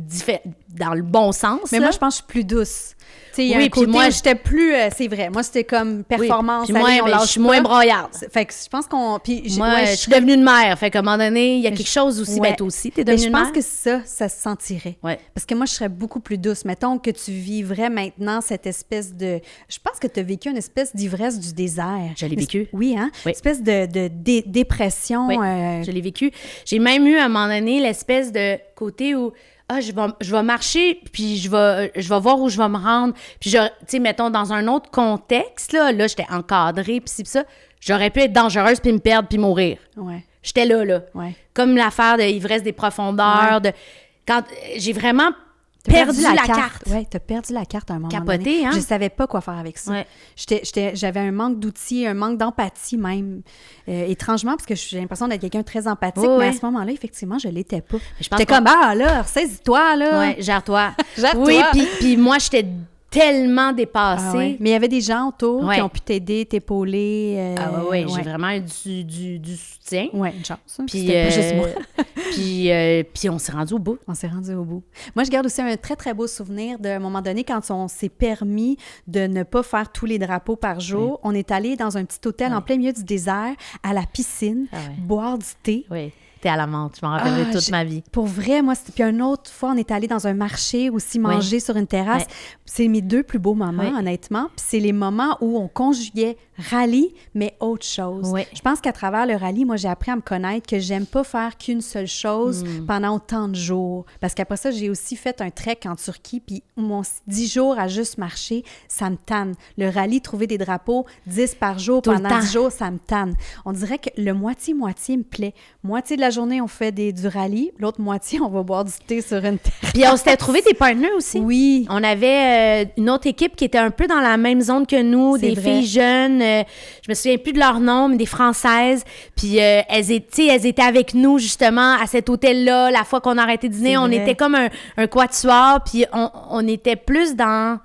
dans le bon sens. Mais là. moi, je pense que je suis plus douce. Tu sais, il y a un côté moi, j'étais plus... c'est vrai. Moi, c'était comme performance. Puis moi, je suis moins broyarde. Fait que je pense qu'on... Moi, je suis devenue une mère. Fait qu'à un moment donné, il y a quelque chose aussi. Ben, toi aussi, t'es devenue une mère. Je pense que ça se sentirait. Ouais. Parce que moi, je serais beaucoup plus douce. Mettons que tu vivrais maintenant cette espèce de... Je pense que tu as vécu une espèce d'ivresse du désert. Je l'ai vécu. Oui, hein? Oui. Une espèce de dépression. Oui, je l'ai vécu. J'ai même eu, à un moment donné, l'espèce de côté où... je vais marcher, puis je vais voir où je vais me rendre. Puis, tu sais, mettons, dans un autre contexte, là j'étais encadrée, puis ci, puis ça, j'aurais pu être dangereuse, puis me perdre, puis mourir. Ouais. J'étais là. Ouais. Comme l'affaire de l'ivresse des profondeurs, quand j'ai vraiment perdu la carte. Oui, t'as perdu la carte à un moment donné. Capoté, hein? Je savais pas quoi faire avec ça. Ouais. J'avais un manque d'outils, un manque d'empathie même. Étrangement, parce que j'ai l'impression d'être quelqu'un de très empathique, mais à ce moment-là, effectivement, je l'étais pas. J'étais comme, là, ressaisis-toi, là. Oui, gère-toi. Oui, puis moi, j'étais tellement dépassée. Ah ouais. Mais il y avait des gens autour qui ont pu t'aider, t'épauler. Oui, j'ai vraiment eu du soutien. Oui, une chance. Puis, c'était pas juste moi. puis on s'est rendu au bout. Moi, je garde aussi un très, très beau souvenir d'un moment donné, quand on s'est permis de ne pas faire tous les drapeaux par jour. On est allé dans un petit hôtel en plein milieu du désert, à la piscine, boire du thé. Oui. T'es à la menthe, je m'en rappellerai toute ma vie. Pour vrai, moi, c'était... Puis une autre fois, on est allé dans un marché aussi manger sur une terrasse. C'est mes 2 plus beaux moments, honnêtement. Puis c'est les moments où on conjuguait rallye, mais autre chose. Je pense qu'à travers le rallye, moi, j'ai appris à me connaître, que j'aime pas faire qu'une seule chose pendant autant de jours. Parce qu'après ça, j'ai aussi fait un trek en Turquie, puis mon 10 jours à juste marcher, ça me tanne. Le rallye, trouver des drapeaux 10 par jour pendant 10 jours, ça me tanne. On dirait que le moitié-moitié me plaît. Moitié de la journée, on fait du rallye. L'autre moitié, on va boire du thé sur une terrasse. Puis on s'était trouvé des partenaires aussi. Oui. On avait une autre équipe qui était un peu dans la même zone que nous, filles jeunes. Je me souviens plus de leur nom, mais des Françaises. Puis elles étaient avec nous, justement, à cet hôtel-là. La fois qu'on a arrêté de dîner, on était comme un quatuor. Puis on était plus dans...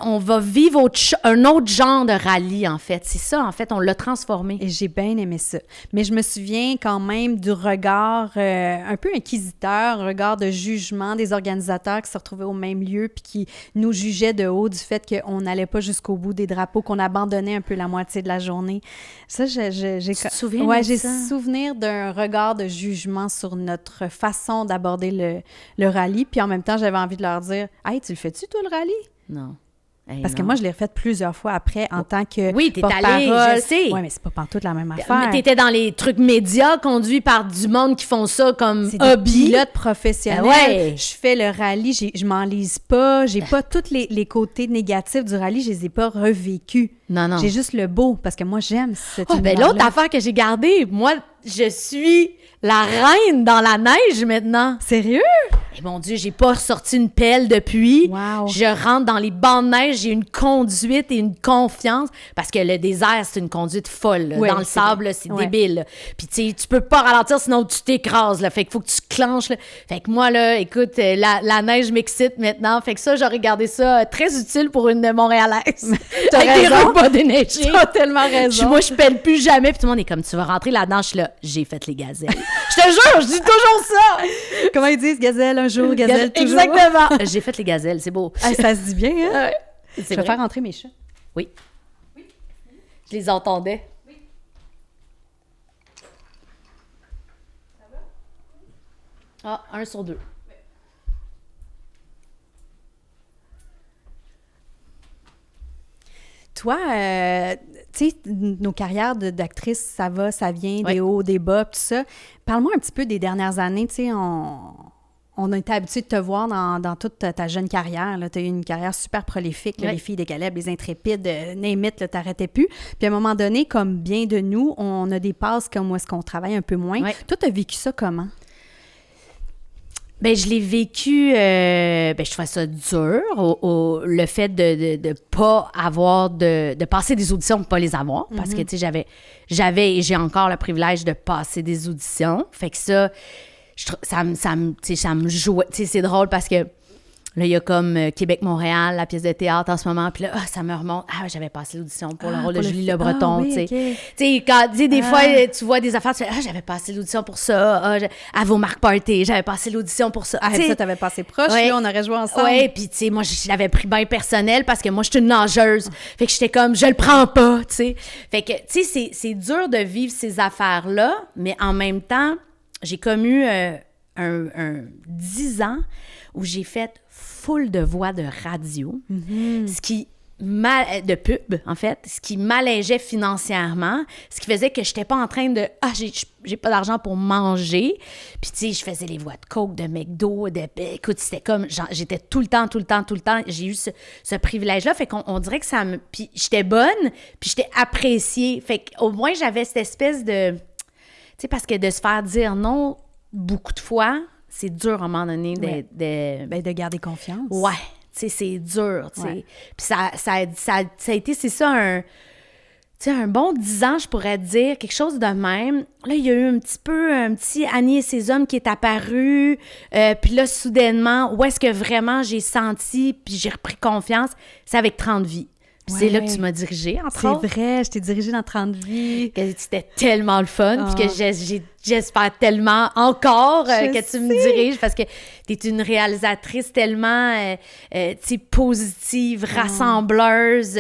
on va vivre un autre genre de rallye, en fait. C'est ça, en fait, on l'a transformé. Et j'ai bien aimé ça. Mais je me souviens quand même du regard un peu inquisiteur, un regard de jugement des organisateurs qui se retrouvaient au même lieu puis qui nous jugeaient de haut du fait qu'on n'allait pas jusqu'au bout des drapeaux, qu'on abandonnait un peu la moitié de la journée. Ça, j'ai... Tu te souviens de ça? J'ai souvenir d'un regard de jugement sur notre façon d'aborder le rallye. Puis en même temps, j'avais envie de leur dire « Hey, tu le fais-tu, toi, le rallye? » Non. Hey, Parce que non. moi, je l'ai refait plusieurs fois après en tant que Oui, t'es porte-parole. allée, je sais. Oui, mais c'est pas pantoute la même affaire. Mais t'étais dans les trucs médias conduits par du monde qui font ça comme C'est des hobby. pilotes professionnels. Ouais. Je fais le rallye, je m'enlise pas. J'ai pas tous les côtés négatifs du rallye, je les ai pas revécus. Non. J'ai juste le beau, parce que moi, j'aime cet Oh, ben univers-là. l'autre affaire que j'ai gardée, moi, je suis la reine dans la neige maintenant. Sérieux? Et mon Dieu, j'ai pas ressorti une pelle depuis. Wow. Je rentre dans les bancs de neige, j'ai une conduite et une confiance. Parce que le désert, c'est une conduite folle. Là. Oui, Dans le c'est sable, vrai. là, c'est Ouais. débile. Là. Puis tu sais, tu peux pas ralentir, sinon tu t'écrases. Là. Fait qu'il faut que tu clenches. Là. Fait que moi, là, écoute, la neige m'excite maintenant. Fait que ça, j'aurais gardé ça très utile pour une Montréalaise. T'as Avec des raison. repas déneigés. T'as tellement raison. Moi, je pèle plus jamais. Puis tout le monde est comme, tu vas rentrer là-dedans. Je suis là, j'ai fait les gazelles. Je te jure, je dis toujours ça. Comment ils disent? Gazelle un jour, gazelle toujours. Exactement. J'ai fait les gazelles, c'est beau. Ah, ça se dit bien, hein? Ouais. Je C'est vais vrai. faire rentrer mes chats. Oui. Je les entendais. Oui. Ah, 1 sur 2. Toi, tu sais, nos carrières d'actrice, ça va, ça vient, Ouais. des hauts, des bas, tout ça. Parle-moi un petit peu des dernières années. Tu sais, on a été habitué de te voir dans toute ta jeune carrière. Tu as eu une carrière super prolifique, là, Ouais. les filles des Caleb, les intrépides, name it, là, t'arrêtais plus. Puis à un moment donné, comme bien de nous, on a des passes comme où est-ce qu'on travaille un peu moins. Ouais. Toi, tu as vécu ça comment? Ben, je l'ai vécu, je trouvais ça dur, le fait de pas avoir, de passer des auditions pour pas les avoir, parce que, tu sais, j'avais et j'ai encore le privilège de passer des auditions. Fait que ça, ça me jouait. Tu sais, c'est drôle parce que là, il y a comme Québec-Montréal, la pièce de théâtre en ce moment, puis là, ça me remonte. Ah, j'avais passé l'audition pour le rôle de Julie Le Breton, oui, tu sais. ok. Tu sais, des fois, tu vois des affaires, tu fais, j'avais passé l'audition pour ça. À vos marques party, j'avais passé l'audition pour ça. Ah, Tu sais, ça, t'avais passé proche, ouais. là, on aurait joué ensemble. ouais, puis tu sais, moi, je l'avais pris bien personnel parce que moi, je suis une nageuse. Fait que j'étais comme, je le prends pas, tu sais. Fait que, tu sais, c'est dur de vivre ces affaires-là, mais en même temps, j'ai comme eu un 10 ans où j'ai fait full de voix de radio, ce qui de pub, en fait, ce qui m'allégeait financièrement, ce qui faisait que je n'étais pas en train de « Ah, j'ai pas d'argent pour manger ». Puis, tu sais, je faisais les voix de Coke, de McDo, écoute, c'était comme... J'étais tout le temps. J'ai eu ce privilège-là. Fait qu'on dirait que ça me... Puis j'étais bonne, puis j'étais appréciée. Fait qu'au moins, j'avais cette espèce de... Tu sais, parce que de se faire dire non beaucoup de fois, c'est dur à un moment donné Ouais. Ben, de garder confiance. Ouais, tu sais, c'est dur, tu sais. Ouais. Puis ça a été, c'est ça, tu sais, un bon 10 ans, je pourrais te dire, quelque chose de même. Là, il y a eu un petit Annie et ses hommes qui est apparu. Puis là, soudainement, où est-ce que vraiment j'ai senti, puis j'ai repris confiance, c'est avec 30 vies. Puis c'est là que Ouais. tu m'as dirigée, entre C'est autres. vrai, je t'ai dirigée dans 30 vies. Que c'était tellement le fun, puis que Ah. j'espère tellement encore Je que tu me diriges, parce que tu es une réalisatrice tellement tu sais, positive, rassembleuse,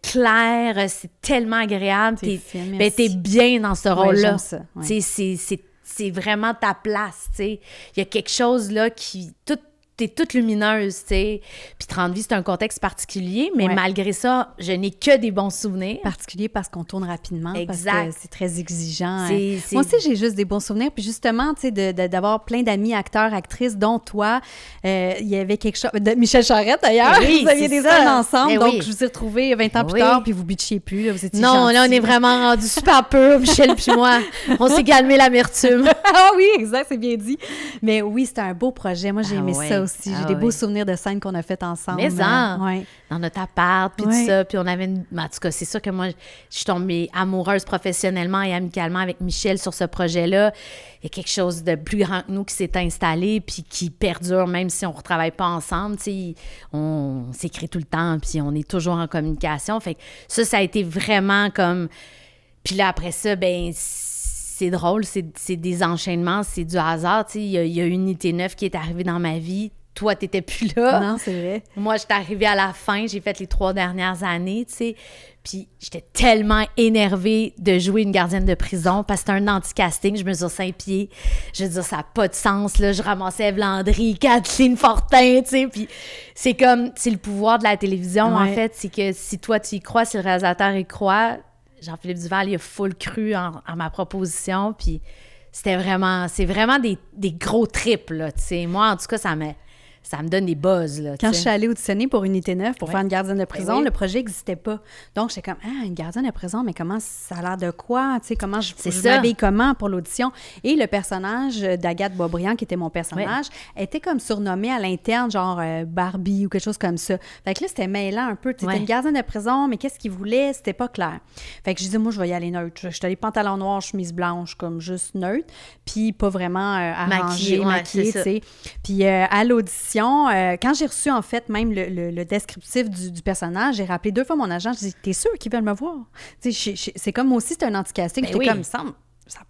claire, c'est tellement agréable. T'es fine, Ben, merci. t'es bien dans ce rôle-là. j'aime ça, ouais. Tu sais, c'est vraiment ta place, tu sais. Il y a quelque chose là qui... T'es toute lumineuse, tu sais. Puis 30 vies, c'est un contexte particulier, mais Ouais. malgré ça, je n'ai que des bons souvenirs. Particulier parce qu'on tourne rapidement, Exact. parce que c'est très exigeant. C'est- Moi aussi, j'ai juste des bons souvenirs. Puis justement, tu sais, d'avoir plein d'amis acteurs, actrices, dont toi, il y avait quelque chose... De Michel Charette, d'ailleurs. Eh oui, vous aviez c'est des ça. scènes ensemble, Eh donc oui. je vous ai retrouvés 20 ans plus Oui. tard, puis vous bitchiez plus, là, vous étiez Non, là, on gentils. est vraiment rendu super peu, Michel puis moi. On s'est calmé l'amertume. Ah oui, exact, c'est bien dit. Mais oui, c'était un beau projet. Moi, j'ai Ah aimé ouais. ça aussi. J'ai Ah des beaux ouais. souvenirs de scènes qu'on a faites ensemble. Mais en. Ouais. Dans notre appart, puis Ouais. tout ça. Puis on avait une... En tout cas, c'est sûr que moi, je suis tombée amoureuse professionnellement et amicalement avec Michel sur ce projet-là. Il y a quelque chose de plus grand que nous qui s'est installé puis qui perdure, même si on ne retravaille pas ensemble. Tu sais, on s'écrit tout le temps puis on est toujours en communication. Fait que ça a été vraiment comme... Puis là, après ça, ben c'est drôle, c'est des enchaînements, c'est du hasard. Tu sais, il y a une unité 9 qui est arrivée dans ma vie. Toi, t'étais plus là. Non, c'est vrai. Moi, j'étais arrivée à la fin, j'ai fait les 3 dernières années, tu sais. Puis j'étais tellement énervée de jouer une gardienne de prison parce que c'était un anti-casting. Je mesure 5 pieds. Je veux dire, ça n'a pas de sens, là. Je ramassais Ève Landry, Kathleen Fortin, tu sais. Puis c'est comme, c'est le pouvoir de la télévision, en fait. C'est que si toi, tu y crois, si le réalisateur y croit, Jean-Philippe Duval, il a full cru en ma proposition. Puis c'est vraiment des gros trips, là, tu sais. Moi, en tout cas, ça me donne des buzz, là. Quand je suis allée auditionner pour Unité 9 pour faire une gardienne de prison, oui. le projet n'existait pas. Donc, j'étais comme, une gardienne de prison, mais comment ça a l'air de quoi? Tu sais, comment je m'habille comment pour l'audition? Et le personnage d'Agathe Boisbriand, qui était mon personnage, était comme surnommée à l'interne, genre Barbie ou quelque chose comme ça. Fait que là, c'était mêlant un peu. C'était une gardienne de prison, mais qu'est-ce qu'il voulait? C'était pas clair. Fait que je disais, moi, je vais y aller neutre. Je suis allée pantalon noir, chemise blanche, comme juste neutre, puis pas vraiment arrangée, maquillée, tu sais. Puis à l'audition, quand j'ai reçu, en fait, même le descriptif du personnage, j'ai rappelé 2 fois mon agent. Je dis, t'es sûr qu'ils veulent me voir? C'est comme aussi, c'est un anti-casting. J'étais comme, ça n'a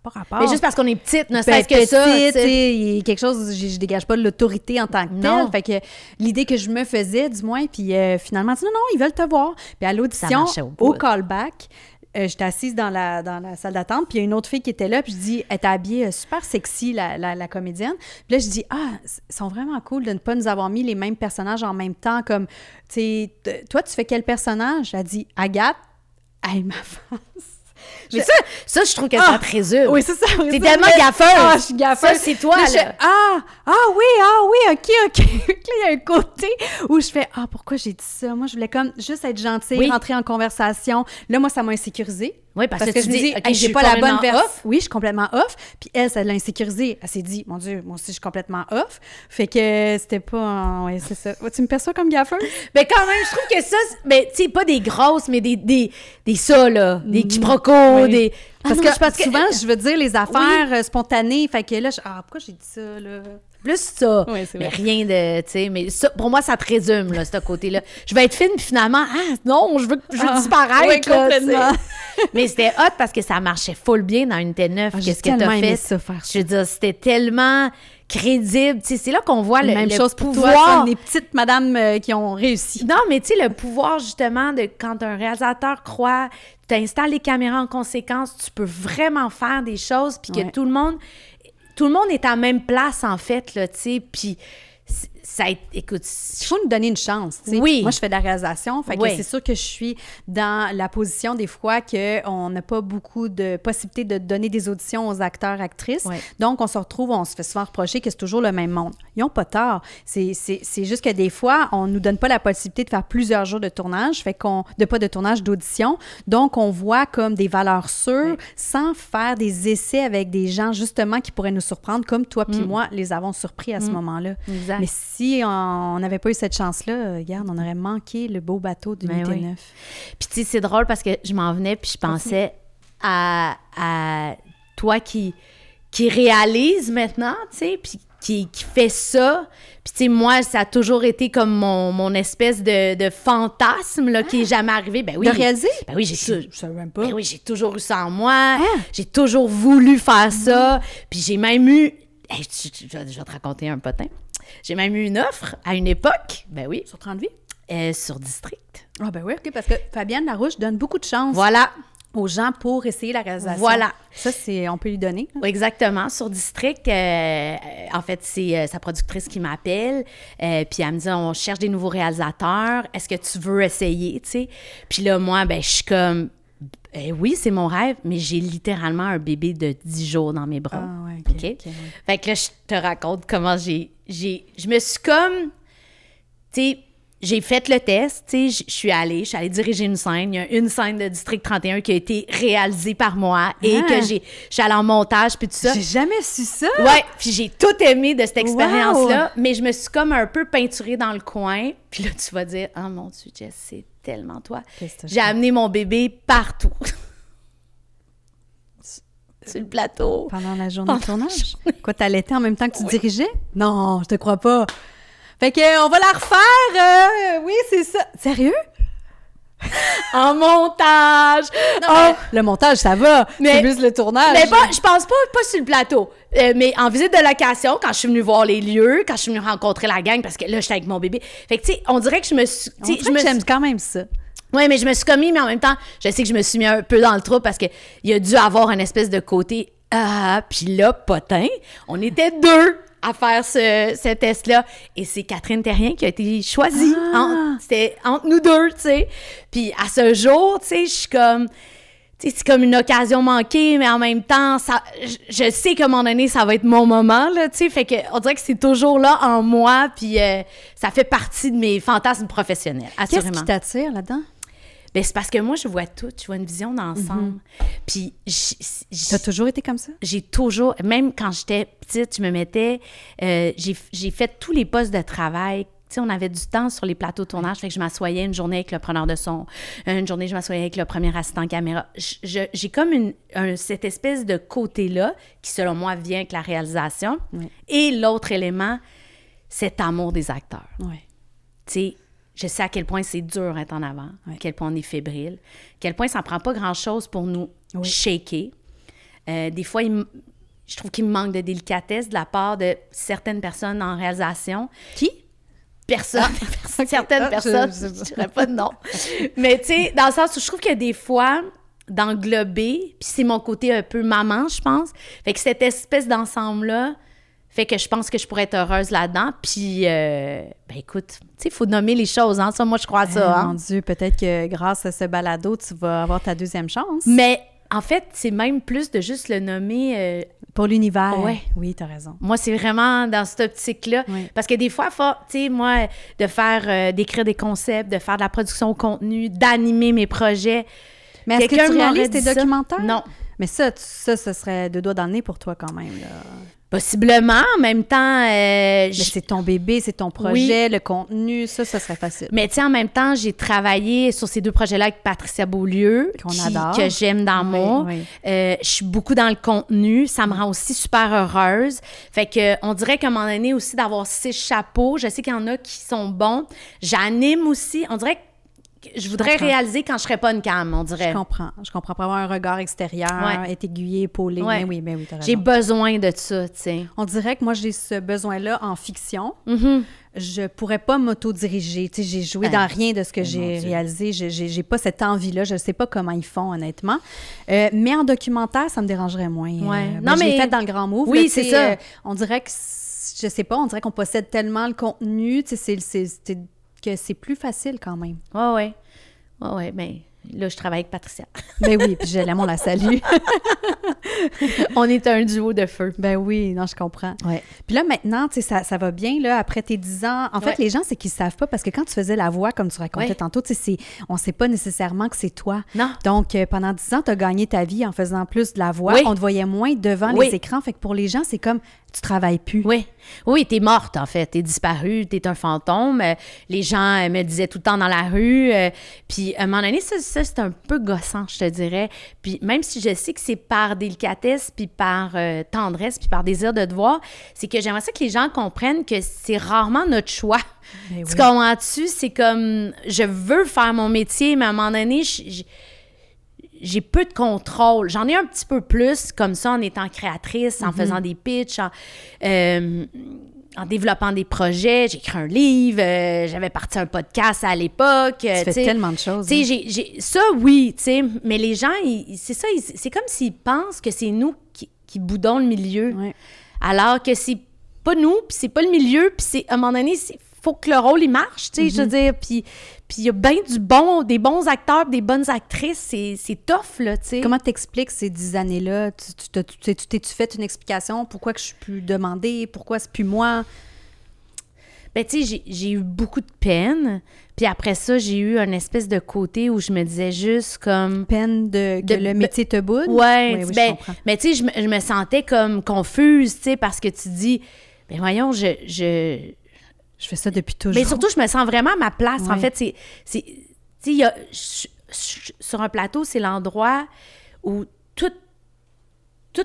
pas rapport. Mais juste parce qu'on est petite, ne serait-ce que ça. Il y a quelque chose, je dégage pas de l'autorité en tant que telle. Fait que l'idée que je me faisais, du moins, puis finalement, non, ils veulent te voir. Puis à l'audition, au callback, j'étais assise dans la salle d'attente, puis il y a une autre fille qui était là, puis je dis, elle était habillée super sexy, la comédienne. Puis là, je dis, ils sont vraiment cool de ne pas nous avoir mis les mêmes personnages en même temps, comme, tu sais, toi, tu fais quel personnage? Elle dit, Agathe. Hey, ma face! Mais ça, je trouve que ça présume. Oui, c'est ça. T'es tellement gaffeuse. Je suis gaffeuse. Ça, c'est toi, là. Oui, OK. Là, il y a un côté où je fais, pourquoi j'ai dit ça? Moi, je voulais comme juste être gentille, rentrer en conversation. Là, moi, ça m'a insécurisée. Oui, parce que je tu me dis, OK, j'ai pas la bonne version. Oui, je suis complètement off. Puis elle, ça l'a insécurisée. Elle s'est dit, mon Dieu, moi aussi, je suis complètement off. Fait que c'était pas... Oui, c'est ça. Tu me perçois comme gaffeuse? Mais quand même, je trouve que ça... Mais tu sais, pas des grosses, mais des ça, là. Des quiproquos, des... Parce que souvent, je veux dire les affaires spontanées. Fait que là, pourquoi j'ai dit ça, là? Plus ça. Oui, c'est mais vrai. rien de... Tu sais, mais ça, pour moi, ça te résume, là, ce côté-là. Je vais être fine, puis finalement, non, je veux disparaître. Oui, complètement. Mais c'était hot parce que ça marchait full bien dans Unité 9. Qu'est-ce que t'as fait? Ça, faire ça. Je veux dire, c'était tellement crédible. Tu sais, c'est là qu'on voit le chose pouvoir. Pour toi, comme des petites madames qui ont réussi. Non, mais tu sais, le pouvoir, justement, de quand un réalisateur croit, tu installes les caméras en conséquence, tu peux vraiment faire des choses, puis que tout le monde est à la même place, en fait, là, tu sais, puis écoute... Il faut nous donner une chance, tu sais. Oui. Moi, je fais de la réalisation, fait que c'est sûr que je suis dans la position, des fois, qu'on n'a pas beaucoup de possibilités de donner des auditions aux acteurs, actrices. Oui. Donc, on se fait souvent reprocher que c'est toujours le même monde. Ils n'ont pas tort. C'est juste que des fois, on ne nous donne pas la possibilité de faire plusieurs jours de tournage, d'audition. Donc, on voit comme des valeurs sûres sans faire des essais avec des gens, justement, qui pourraient nous surprendre, comme toi puis moi, les avons surpris à ce moment-là. Exact. Mais si on n'avait pas eu cette chance-là, regarde, on aurait manqué le beau bateau d'Unité 9. Puis tu sais, c'est drôle parce que je m'en venais puis je pensais à toi qui réalise maintenant, tu sais, puis qui fait ça. Puis tu sais, moi, ça a toujours été comme mon espèce de fantasme là, qui n'est jamais arrivé. Ben oui. De réaliser? Ben oui, je savais même pas. Ben oui, j'ai toujours eu ça en moi. J'ai toujours voulu faire ça. Puis j'ai même eu... Hey, je vais te raconter un potin. J'ai même eu une offre à une époque. Ben oui. Sur 30 vies? Sur District. Ah ben oui, OK, parce que Fabienne Larouche donne beaucoup de chance. Voilà. Aux gens pour essayer la réalisation. Voilà. Ça, on peut lui donner. Oui, exactement. Sur District, en fait, c'est sa productrice qui m'appelle. Puis elle me dit, on cherche des nouveaux réalisateurs. Est-ce que tu veux essayer, tu sais? Puis là, moi, ben je suis comme... oui, c'est mon rêve, mais j'ai littéralement un bébé de 10 jours dans mes bras. Ah ouais, OK. Okay? Fait que là, je te raconte comment je me suis comme... Tu sais, j'ai fait le test, tu sais, je suis allée diriger une scène. Il y a une scène de District 31 qui a été réalisée par moi et que je suis allée en montage puis tout ça. J'ai jamais su ça! Ouais, puis j'ai tout aimé de cette expérience-là, mais je me suis comme un peu peinturée dans le coin. Puis là, tu vas dire, oh mon Dieu, Jess, c'est tellement toi. J'ai amené mon bébé partout. Sur le plateau. Pendant la journée de tournage? Quoi, t'allaitais en même temps que tu dirigeais? Non, je te crois pas. Fait que on va la refaire. Oui, c'est ça. Sérieux? En montage! Non, le montage, ça va. C'est plus le tournage. Mais je pense pas sur le plateau. Mais en visite de location, quand je suis venue voir les lieux, quand je suis venue rencontrer la gang, parce que là, j'étais avec mon bébé. Fait que, tu sais, on dirait que je me suis... J'aime quand même ça. Oui, mais je me suis commis, mais en même temps, je sais que je me suis mis un peu dans le trou parce qu'il a dû avoir une espèce de côté « Ah! » Puis là, potin, on était 2 à faire ce test-là. Et c'est Catherine Terrien qui a été choisie. C'était entre nous 2, tu sais. Puis à ce jour, tu sais, je suis comme... Tu sais, c'est comme une occasion manquée, mais en même temps, je sais qu'à un moment donné, ça va être mon moment, là, tu sais. Fait qu'on dirait que c'est toujours là en moi, puis ça fait partie de mes fantasmes professionnels, assurément. Qu'est-ce qui t'attire là-dedans? Ben, c'est parce que moi, je vois tout, je vois une vision d'ensemble. Puis, T'as toujours été comme ça? J'ai toujours, même quand j'étais petite, je me mettais, j'ai fait tous les postes de travail. Tu sais, on avait du temps sur les plateaux de tournage, fait que je m'assoyais une journée avec le preneur de son, une journée, je m'assoyais avec le premier assistant caméra. J'ai comme cette espèce de côté-là, qui selon moi vient avec la réalisation. Oui. Et l'autre élément, cet amour des acteurs. Oui. Tu sais, je sais à quel point c'est dur d'être en avant, à quel point on est fébrile, à quel point ça ne prend pas grand-chose pour nous shaker. Des fois, je trouve qu'il me manque de délicatesse de la part de certaines personnes en réalisation. Qui? Personne. Certaines personnes, je ne dirais pas de nom. Mais tu sais, dans le sens où je trouve que des fois, d'englober, puis c'est mon côté un peu maman, je pense, fait que cette espèce d'ensemble-là, fait que je pense que je pourrais être heureuse là-dedans. Puis, ben écoute, tu sais, il faut nommer les choses, hein. Ça, moi, je crois à ça. Mon Dieu, peut-être que grâce à ce balado, tu vas avoir ta deuxième chance. Mais en fait, c'est même plus de juste le nommer... Pour l'univers. Ouais. Oui, t'as raison. Moi, c'est vraiment dans cette optique-là. Oui. Parce que des fois, tu sais, moi, de faire, d'écrire des concepts, de faire de la production au contenu, d'animer mes projets. Mais est-ce que tu réalises tes documentaires? Non. Mais ça serait 2 doigts dans le nez pour toi quand même, là. Possiblement. En même temps... Mais c'est ton bébé, c'est ton projet, le contenu, ça serait facile. Mais tu sais, en même temps, j'ai travaillé sur ces 2 projets-là avec Patricia Beaulieu, adore. Que j'aime d'amour. Oui. Je suis beaucoup dans le contenu. Ça me rend aussi super heureuse. Fait que on dirait qu'à un moment donné aussi, d'avoir 6 chapeaux, je sais qu'il y en a qui sont bons. J'anime aussi. On dirait que je voudrais réaliser quand je serais pas une cam, on dirait. Je comprends. Pour avoir un regard extérieur, être aiguillé, épaulé. Ouais. Mais oui, t'as raison. J'ai besoin de ça, tu sais. On dirait que moi, j'ai ce besoin-là en fiction. Je pourrais pas m'auto-diriger. Tu sais, j'ai joué dans rien de ce que j'ai réalisé. J'ai pas cette envie-là. Je sais pas comment ils font, honnêtement. Mais en documentaire, ça me dérangerait moins. Non, mais... je l'ai fait dans le Grand Move. Oui, là, c'est ça. On dirait que, je sais pas, on dirait qu'on possède tellement le contenu. Tu sais, que c'est plus facile quand même. Oui. Mais là, je travaille avec Patricia. Ben oui, puis je l'aime, on la salue. On est un duo de feu. Ben oui, non, je comprends. Ouais. Puis là, maintenant, tu sais, ça va bien, là, après tes 10 ans. En fait, les gens, c'est qu'ils savent pas, parce que quand tu faisais la voix, comme tu racontais tantôt, tu sais, on sait pas nécessairement que c'est toi. Non. Donc, pendant 10 ans, tu as gagné ta vie en faisant plus de la voix. On te voyait moins devant les écrans. Fait que pour les gens, c'est comme, tu travailles plus. Oui, t'es morte, en fait. T'es disparue, t'es un fantôme. Les gens me disaient tout le temps dans la rue. Puis, à un moment donné, ça, c'est un peu gossant, je te dirais. Puis, même si je sais que c'est par délicatesse, puis par tendresse, puis par désir de devoir, c'est que j'aimerais ça que les gens comprennent que c'est rarement notre choix. Ben tu comprends-tu? C'est comme, je veux faire mon métier, mais à un moment donné, j'ai peu de contrôle. J'en ai un petit peu plus, comme ça, en étant créatrice, en faisant des pitchs, en développant des projets. J'ai écrit un livre, j'avais parti un podcast à l'époque. Tu fais tellement de choses. Ça, oui, tu sais, mais les gens, c'est comme s'ils pensent que c'est nous qui boudons le milieu. Ouais. Alors que c'est pas nous, puis c'est pas le milieu, puis à un moment donné, faut que le rôle, il marche, tu sais, je veux dire, puis il y a bien des bons acteurs, des bonnes actrices, c'est tough, là, tu sais. Comment t'expliques ces 10 années-là? T'es-tu fait une explication? Pourquoi que je suis plus demandée? Pourquoi c'est plus moi? Ben, tu sais, j'ai eu beaucoup de peine, puis après ça, j'ai eu une espèce de côté où je me disais juste comme... Peine que le métier te boude? Oui, je comprends. Mais tu sais, je me sentais comme confuse, tu sais, parce que tu dis, ben voyons, je fais ça depuis toujours. Mais surtout, je me sens vraiment à ma place. En fait, tu sais, sur un plateau, c'est l'endroit où tout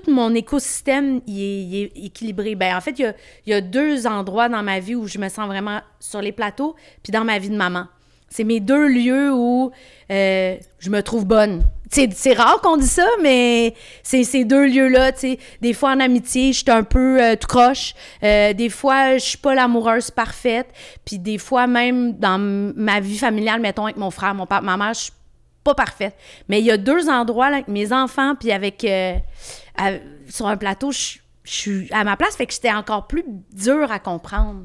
mon écosystème il est équilibré. Ben en fait, il y a 2 endroits dans ma vie où je me sens vraiment sur les plateaux, puis dans ma vie de maman. C'est mes 2 lieux où je me trouve bonne. C'est rare qu'on dit ça, mais c'est ces 2 lieux-là, tu sais. Des fois, en amitié, je suis un peu tout croche. Des fois, je suis pas l'amoureuse parfaite. Puis des fois, même dans ma vie familiale, mettons, avec mon frère, mon père, ma mère, je suis pas parfaite. Mais il y a 2 endroits, là, avec mes enfants, puis avec... sur un plateau, je suis à ma place, fait que j'étais encore plus dure à comprendre.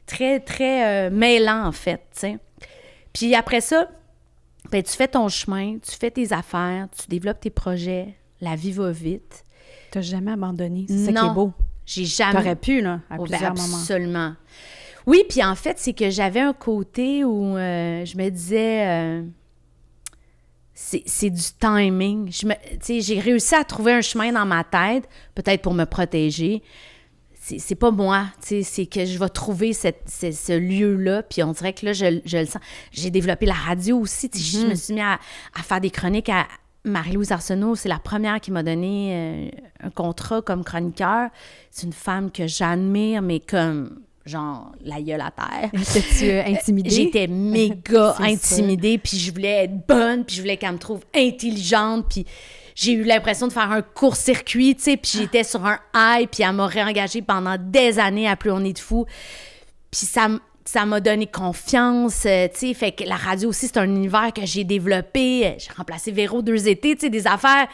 Très, très mêlant, en fait, tu sais. Puis après ça... Ben, tu fais ton chemin, tu fais tes affaires, tu développes tes projets, la vie va vite. T'as jamais abandonné, c'est ça qui est beau. J'ai jamais... T'aurais pu, là, à plusieurs moments. Absolument. Oui, puis en fait, c'est que j'avais un côté où je me disais... c'est du timing. J'ai réussi à trouver un chemin dans ma tête, peut-être pour me protéger. C'est pas moi, c'est que je vais trouver ce lieu-là, puis on dirait que là, je le sens. J'ai développé la radio aussi, je me suis mis à faire des chroniques à Marie-Louise Arsenault. C'est la première qui m'a donné un contrat comme chroniqueur. C'est une femme que j'admire, mais comme, genre, la gueule à terre. Étais-tu intimidée? J'étais méga intimidée, puis je voulais être bonne, puis je voulais qu'elle me trouve intelligente, puis... J'ai eu l'impression de faire un court-circuit, tu sais, puis j'étais sur un high, puis elle m'a réengagée pendant des années à Plus on est de fou. Puis ça m'a donné confiance, tu sais, fait que la radio aussi, c'est un univers que j'ai développé. J'ai remplacé Véro 2 étés, tu sais, des affaires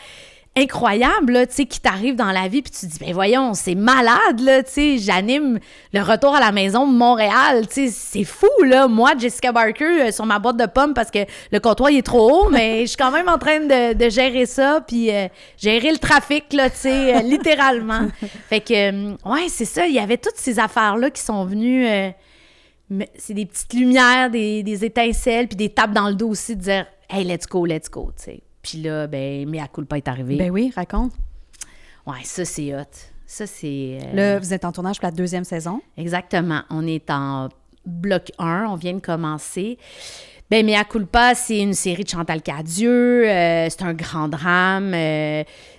incroyables, là, tu sais, qui t'arrivent dans la vie, puis tu te dis, ben voyons, c'est malade, là, tu sais, j'anime le retour à la maison de Montréal, tu sais, c'est fou, là, moi, Jessica Barker, sur ma boîte de pommes, parce que le comptoir, il est trop haut, mais je suis quand même en train de gérer ça, puis gérer le trafic, là, tu sais, littéralement. Fait que, ouais, c'est ça, il y avait toutes ces affaires-là qui sont venues... c'est des petites lumières, des étincelles, puis des tapes dans le dos aussi, de dire « Hey, let's go », tu sais. Puis là, ben, Mea culpa est arrivé. Ben oui, raconte. Ouais, ça, c'est hot. Ça, c'est... Là, vous êtes en tournage pour la 2e saison. Exactement. On est en bloc 1. On vient de commencer. Ben, Mea culpa, c'est une série de Chantal Cadieux. C'est un grand drame.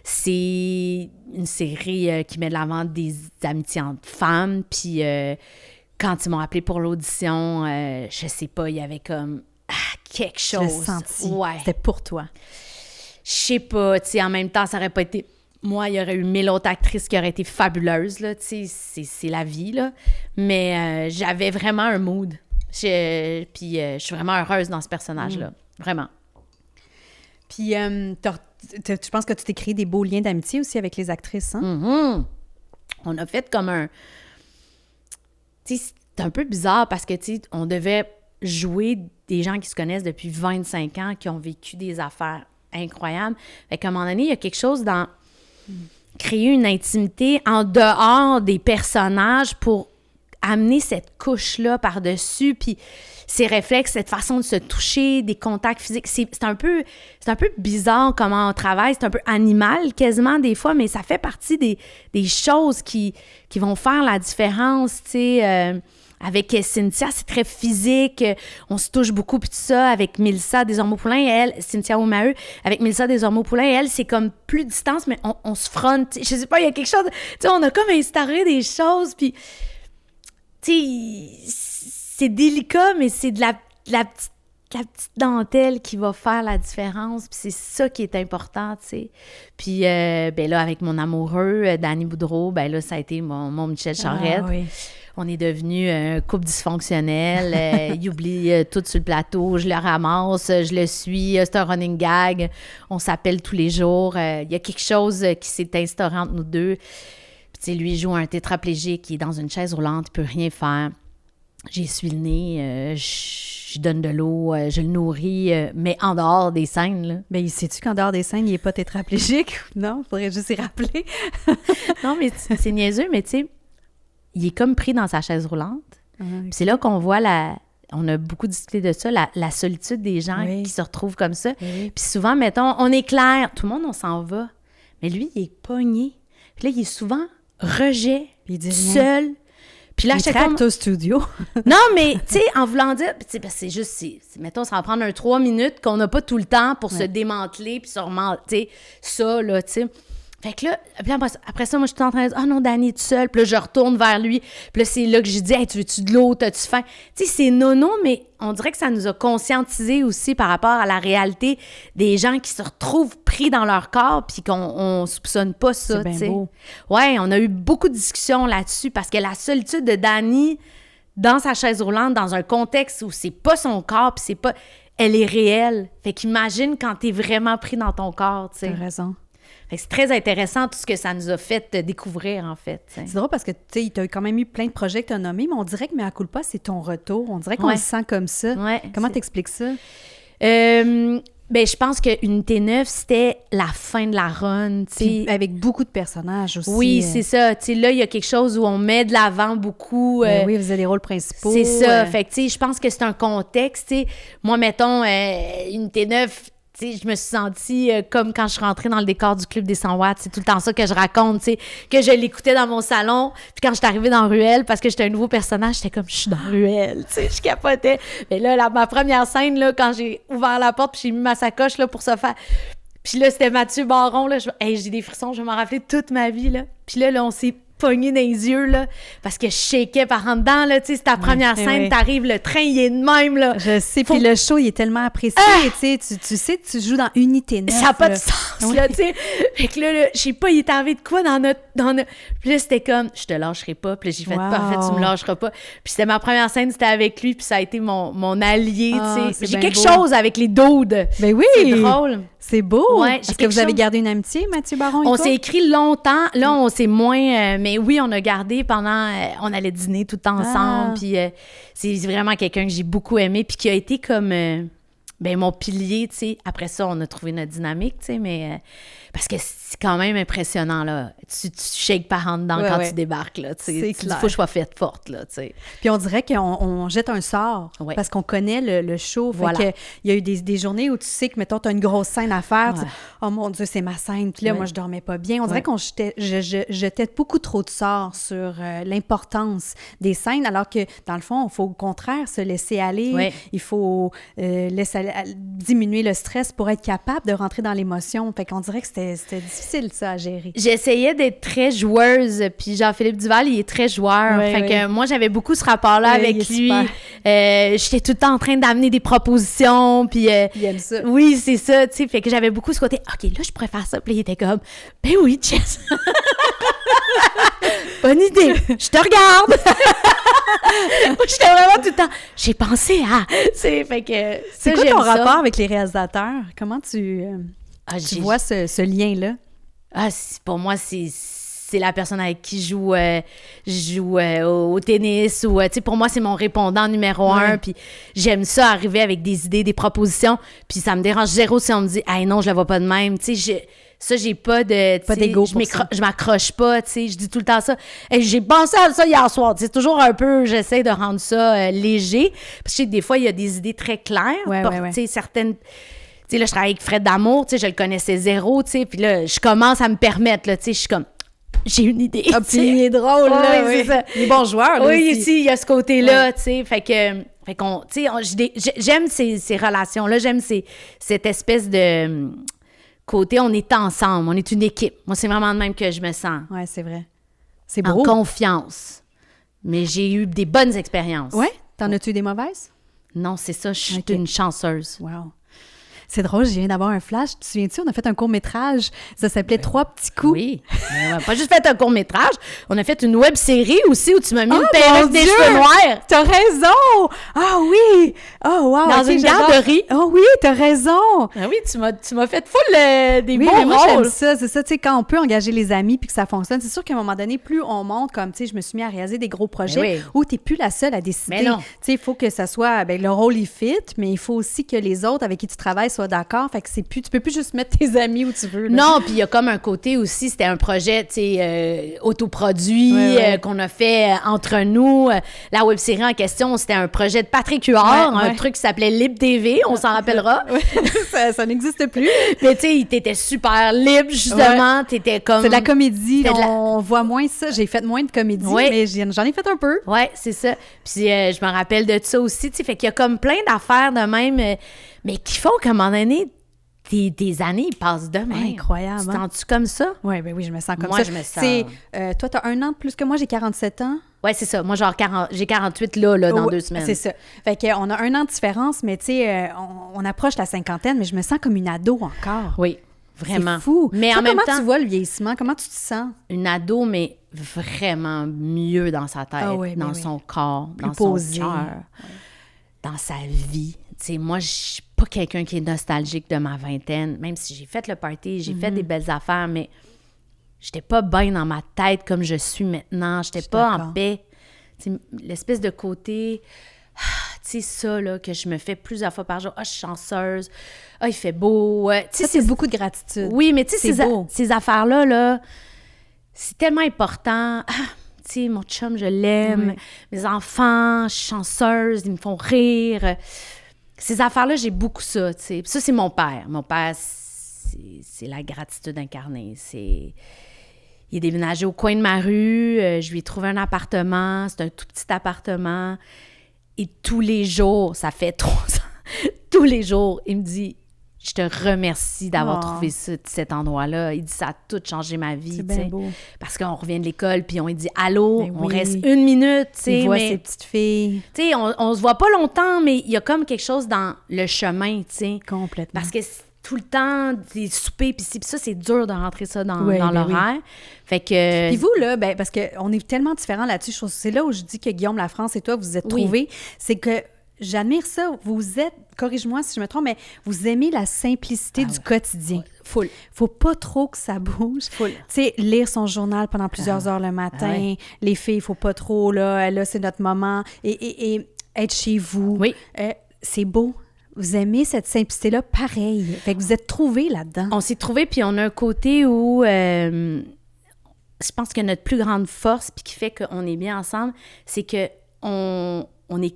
C'est une série qui met de l'avant des amitiés entre femmes. Puis quand ils m'ont appelé pour l'audition, je sais pas, il y avait comme quelque chose. Je l'ai senti. Ouais. C'était pour toi. Je sais pas, tu sais, en même temps, ça aurait pas été... Moi, il y aurait eu 1000 autres actrices qui auraient été fabuleuses, là, tu sais, c'est la vie, là. Mais j'avais vraiment un mood. Puis je suis vraiment heureuse dans ce personnage-là, vraiment. Puis, je pense que tu t'es créé des beaux liens d'amitié aussi avec les actrices, hein? Mm-hmm. On a fait comme un... Tu sais, c'est un peu bizarre parce que, tu sais, on devait jouer des gens qui se connaissent depuis 25 ans, qui ont vécu des affaires incroyable. Fait qu'à un moment donné, il y a quelque chose dans créer une intimité en dehors des personnages pour amener cette couche-là par-dessus, puis ces réflexes, cette façon de se toucher, des contacts physiques. C'est un peu bizarre comment on travaille, c'est un peu animal quasiment des fois, mais ça fait partie des choses qui vont faire la différence, tu sais. Avec Cynthia, c'est très physique, on se touche beaucoup, puis tout ça. Avec Mélissa Desormeaux-Poulain, elle, Cynthia O'Maheu, avec Mélissa Desormeaux-Poulain, elle, c'est comme plus de distance, mais on se fronte. Je sais pas, il y a quelque chose... Tu sais, on a comme instauré des choses, puis... Tu sais, c'est délicat, mais c'est de la petite dentelle qui va faire la différence, puis c'est ça qui est important, tu sais. Puis, ben là, avec mon amoureux, Danny Boudreau, ben là, ça a été mon Michel Charette. Ah, oui. On est devenu un couple dysfonctionnel. Il oublie tout sur le plateau. Je le ramasse, je le suis. C'est un running gag. On s'appelle tous les jours. Il y a quelque chose qui s'est instauré entre nous deux. Puis, lui, il joue un tétraplégique. Il est dans une chaise roulante. Il ne peut rien faire. J'essuie le nez. Je donne de l'eau. Je le nourris. Mais en dehors des scènes, là. Bien, sais-tu qu'en dehors des scènes, il n'est pas tétraplégique? Non? Il faudrait juste y rappeler. Non, mais c'est niaiseux, mais tu sais, il est comme pris dans sa chaise roulante. Okay. C'est là qu'on voit on a beaucoup discuté de ça, la solitude des gens qui se retrouvent comme ça. Oui. Puis souvent, mettons, on est clair, tout le monde, on s'en va. Mais lui, il est pogné. Puis là, il est souvent rejet, il dit seul. Puis là, il tracte au studio. Non, mais, tu sais, en voulant dire, c'est juste, mettons, ça va prendre 3 minutes qu'on n'a pas tout le temps pour se démanteler puis se remonter, ça, là, tu sais. Fait que là, puis après ça, moi, je suis en train de dire « Ah non, Dani est tout seul. » Puis là, je retourne vers lui. Puis là, c'est là que j'ai dit « Hey, tu veux-tu de l'eau? T'as-tu faim? » Tu sais, c'est nono, mais on dirait que ça nous a conscientisés aussi par rapport à la réalité des gens qui se retrouvent pris dans leur corps puis qu'on soupçonne pas ça, tu sais. Ouais, on a eu beaucoup de discussions là-dessus parce que la solitude de Dani dans sa chaise roulante, dans un contexte où c'est pas son corps puis c'est pas... Elle est réelle. Fait qu'imagine quand t'es vraiment pris dans ton corps, tu sais. T'as raison. Fait que c'est très intéressant tout ce que ça nous a fait découvrir, en fait. T'sais. C'est drôle parce que, tu sais, tu as quand même eu plein de projets que tu as nommés, mais on dirait que Mea Culpa, c'est ton retour. On dirait qu'on le sent comme ça. Ouais, comment t'expliques ça? Je pense que Unité 9, c'était la fin de la run, tu sais. Avec beaucoup de personnages aussi. Oui, c'est ça. Tu sais, là, il y a quelque chose où on met de l'avant beaucoup. Oui, vous avez des rôles principaux. C'est ça. Fait que, tu sais, je pense que c'est un contexte, tu sais. Moi, mettons, Unité 9... Tu sais, je me suis sentie comme quand je suis rentrée dans le décor du Club des 100 watts. C'est tout le temps ça que je raconte, tu sais, que je l'écoutais dans mon salon. Puis quand je suis arrivée dans Ruelle, parce que j'étais un nouveau personnage, j'étais comme, je suis dans Ruelle, tu sais, je capotais. Mais là, ma première scène, là, quand j'ai ouvert la porte puis j'ai mis ma sacoche, là, pour se faire... Puis là, c'était Mathieu Baron, là. J'ai des frissons, je vais m'en rappeler toute ma vie, là. Puis là, on s'est pogné dans les yeux, là, parce que je shakeais par en dedans, là, tu sais, c'est ta première scène, t'arrives, le train, il est de même, là. Je sais, puis le show, il est tellement apprécié, tu sais, tu sais, tu joues dans Unité 9. Ça n'a pas de sens, là, tu sais. Fait que là, je sais pas, il est arrivé de quoi dans notre... Puis là, c'était comme, je te lâcherai pas, puis là, j'ai fait, parfait, tu me lâcheras pas. Puis c'était ma première scène, c'était avec lui, puis ça a été mon allié, tu sais. J'ai quelque chose avec les doudes. Ben oui! C'est drôle. C'est beau! Ouais, est-ce que vous avez gardé une amitié, Mathieu Baron et toi? On s'est écrit longtemps. Là, on s'est moins... mais oui, on a gardé pendant... on allait dîner tout le temps ensemble. Puis c'est vraiment quelqu'un que j'ai beaucoup aimé puis qui a été comme... mon pilier, tu sais. Après ça, on a trouvé notre dynamique, tu sais, mais... parce que c'est quand même impressionnant, là. Tu shakes par en dedans quand tu débarques, là, tu sais. Il faut que je sois faite forte, là, tu sais. Puis on dirait qu'on jette un sort parce qu'on connaît le show. Fait que il y a eu des journées où tu sais que, mettons, tu as une grosse scène à faire. Tu dis, oh mon Dieu, c'est ma scène. Puis là, moi, je dormais pas bien. On dirait qu'on jetait beaucoup trop de sorts sur l'importance des scènes, alors que, dans le fond, il faut au contraire se laisser aller. Ouais. Il faut diminuer le stress pour être capable de rentrer dans l'émotion. Fait qu'on dirait que c'était difficile, ça, à gérer. J'essayais d'être très joueuse, puis Jean-Philippe Duval, il est très joueur. Fait que moi, j'avais beaucoup ce rapport-là avec lui. J'étais tout le temps en train d'amener des propositions, puis... il aime ça. Oui, c'est ça, tu sais. Fait que j'avais beaucoup ce côté, OK, là, je pourrais faire ça. Puis il était comme, ben oui, Jess. Bonne idée. Je te regarde. Moi, j'étais vraiment tout le temps, j'ai pensé à... C'est quoi ton rapport avec les réalisateurs? Comment tu vois ce lien-là? Pour moi, c'est la personne avec qui je joue au tennis ou, tu sais, pour moi, c'est mon répondant numéro un. Puis j'aime ça, arriver avec des idées, des propositions. Puis ça me dérange zéro si on me dit, « Hey, non, je la vois pas de même. » Tu sais, ça, j'ai pas de... Pas d'égo pour ça. Je m'accroche pas, tu sais. Je dis tout le temps ça. Hey, j'ai pensé à ça hier soir. C'est toujours un peu... J'essaie de rendre ça léger. Parce que je sais que des fois, il y a des idées très claires. Tu sais, certaines... Tu sais, là, je travaille avec Fred D'Amour, tu sais, je le connaissais zéro, tu sais, puis là, je commence à me permettre, là, tu sais, je suis comme, j'ai une idée. Ah, puis il est drôle, là, c'est ça. Il est bon joueur, là, oui, aussi. Ici, il y a ce côté-là, tu sais, fait qu'on, tu sais, j'aime ces relations-là, j'aime cette espèce de côté, on est ensemble, on est une équipe. Moi, c'est vraiment de même que je me sens. Oui, c'est vrai. C'est beau. En confiance. Mais j'ai eu des bonnes expériences. Oui? T'en as-tu eu des mauvaises? Non, c'est ça, je suis une chanceuse. Wow. C'est drôle, je viens d'avoir un flash. Tu te souviens-tu, on a fait un court-métrage. Ça s'appelait « 3 petits coups ». Oui. On n'a pas juste fait un court-métrage. On a fait une web-série aussi où tu m'as mis une perruque des cheveux noirs. T'as raison! Ah oui! Oh wow! Dans une garderie. Oh oui, t'as raison! Ah oui, tu m'as fait full des bons rôles. Moi, j'aime ça. C'est ça, tu sais, quand on peut engager les amis puis que ça fonctionne, c'est sûr qu'à un moment donné, plus on monte, comme, tu sais, je me suis mis à réaliser des gros projets où t'es plus la seule à décider. Tu sais, il faut que ça soit, le rôle, il fit, mais il faut aussi que les autres avec qui tu travailles soient d'accord. Fait que tu peux plus juste mettre tes amis où tu veux. Là. Non, puis il y a comme un côté aussi, c'était un projet, tu sais, autoproduit qu'on a fait entre nous. La web-série en question, c'était un projet de Patrick Huard, un truc qui s'appelait Libre TV, on s'en rappellera. Ça n'existe plus. Mais tu sais, t'étais super libre, justement. T'étais comme... C'est de la comédie. On voit moins ça. J'ai fait moins de comédie, mais j'en ai fait un peu. Oui, c'est ça. Puis je me rappelle de ça aussi, tu sais. Fait qu'il y a comme plein d'affaires de même, mais qui font qu'à un moment donné, tes années, ils passent demain. Incroyable. Tu te sens-tu comme ça? Oui, ben oui, je me sens comme moi, ça. Je me sens... Toi, tu as 1 an de plus que moi, j'ai 47 ans. Oui, c'est ça. Moi, j'ai 48 là dans 2 semaines. C'est ça. Fait qu'on a 1 an de différence, mais tu sais, on approche la cinquantaine, mais je me sens comme une ado encore. Oui, vraiment. C'est fou. Mais toi, en même temps, comment tu vois le vieillissement? Comment tu te sens? Une ado, mais vraiment mieux dans sa tête, dans son corps, dans son cœur, dans sa vie. Tu sais, moi, je suis pas quelqu'un qui est nostalgique de ma vingtaine, même si j'ai fait le party, j'ai fait des belles affaires, mais j'étais pas bien dans ma tête comme je suis maintenant. J'étais pas en paix. Tu sais, l'espèce de côté, tu sais, ça, là, que je me fais plusieurs fois par jour. Je suis chanceuse. Il fait beau. Tu sais, c'est beaucoup de gratitude. Oui, mais tu sais, ces affaires-là, là, c'est tellement important. Tu sais, mon chum, je l'aime. Oui. Mes enfants, je suis chanceuse, ils me font rire. Ces affaires-là, j'ai beaucoup ça, tu sais. Ça, c'est mon père. Mon père, c'est la gratitude incarnée. Il est déménagé au coin de ma rue. Je lui ai trouvé un appartement. C'est un tout petit appartement. Et tous les jours, ça fait 3 ans, tous les jours, il me dit... Je te remercie d'avoir trouvé cet endroit-là. Il dit, ça a tout changé ma vie. C'est bien beau. Parce qu'on revient de l'école, puis on dit, allô, on reste 1 minute. Il voit ses petites filles. Tu sais, on se voit pas longtemps, mais il y a comme quelque chose dans le chemin, tu sais. Complètement. Parce que tout le temps, des soupers, puis ça, c'est dur de rentrer ça dans l'horaire. Oui. Fait que... Puis vous, là, parce qu'on est tellement différents là-dessus, c'est là où je dis que Guillaume Lafrance et toi, vous vous êtes trouvés, c'est que j'admire ça. Vous êtes, corrige-moi si je me trompe, mais vous aimez la simplicité du quotidien. Full. Faut pas trop que ça bouge. Full. Tu sais, lire son journal pendant plusieurs heures le matin. Les filles, faut pas trop, là, c'est notre moment. Et être chez vous. Oui. C'est beau. Vous aimez cette simplicité-là pareil. Fait que vous êtes trouvés là-dedans. On s'est trouvés, puis on a un côté où... je pense que notre plus grande force, puis qui fait qu'on est bien ensemble, c'est que on est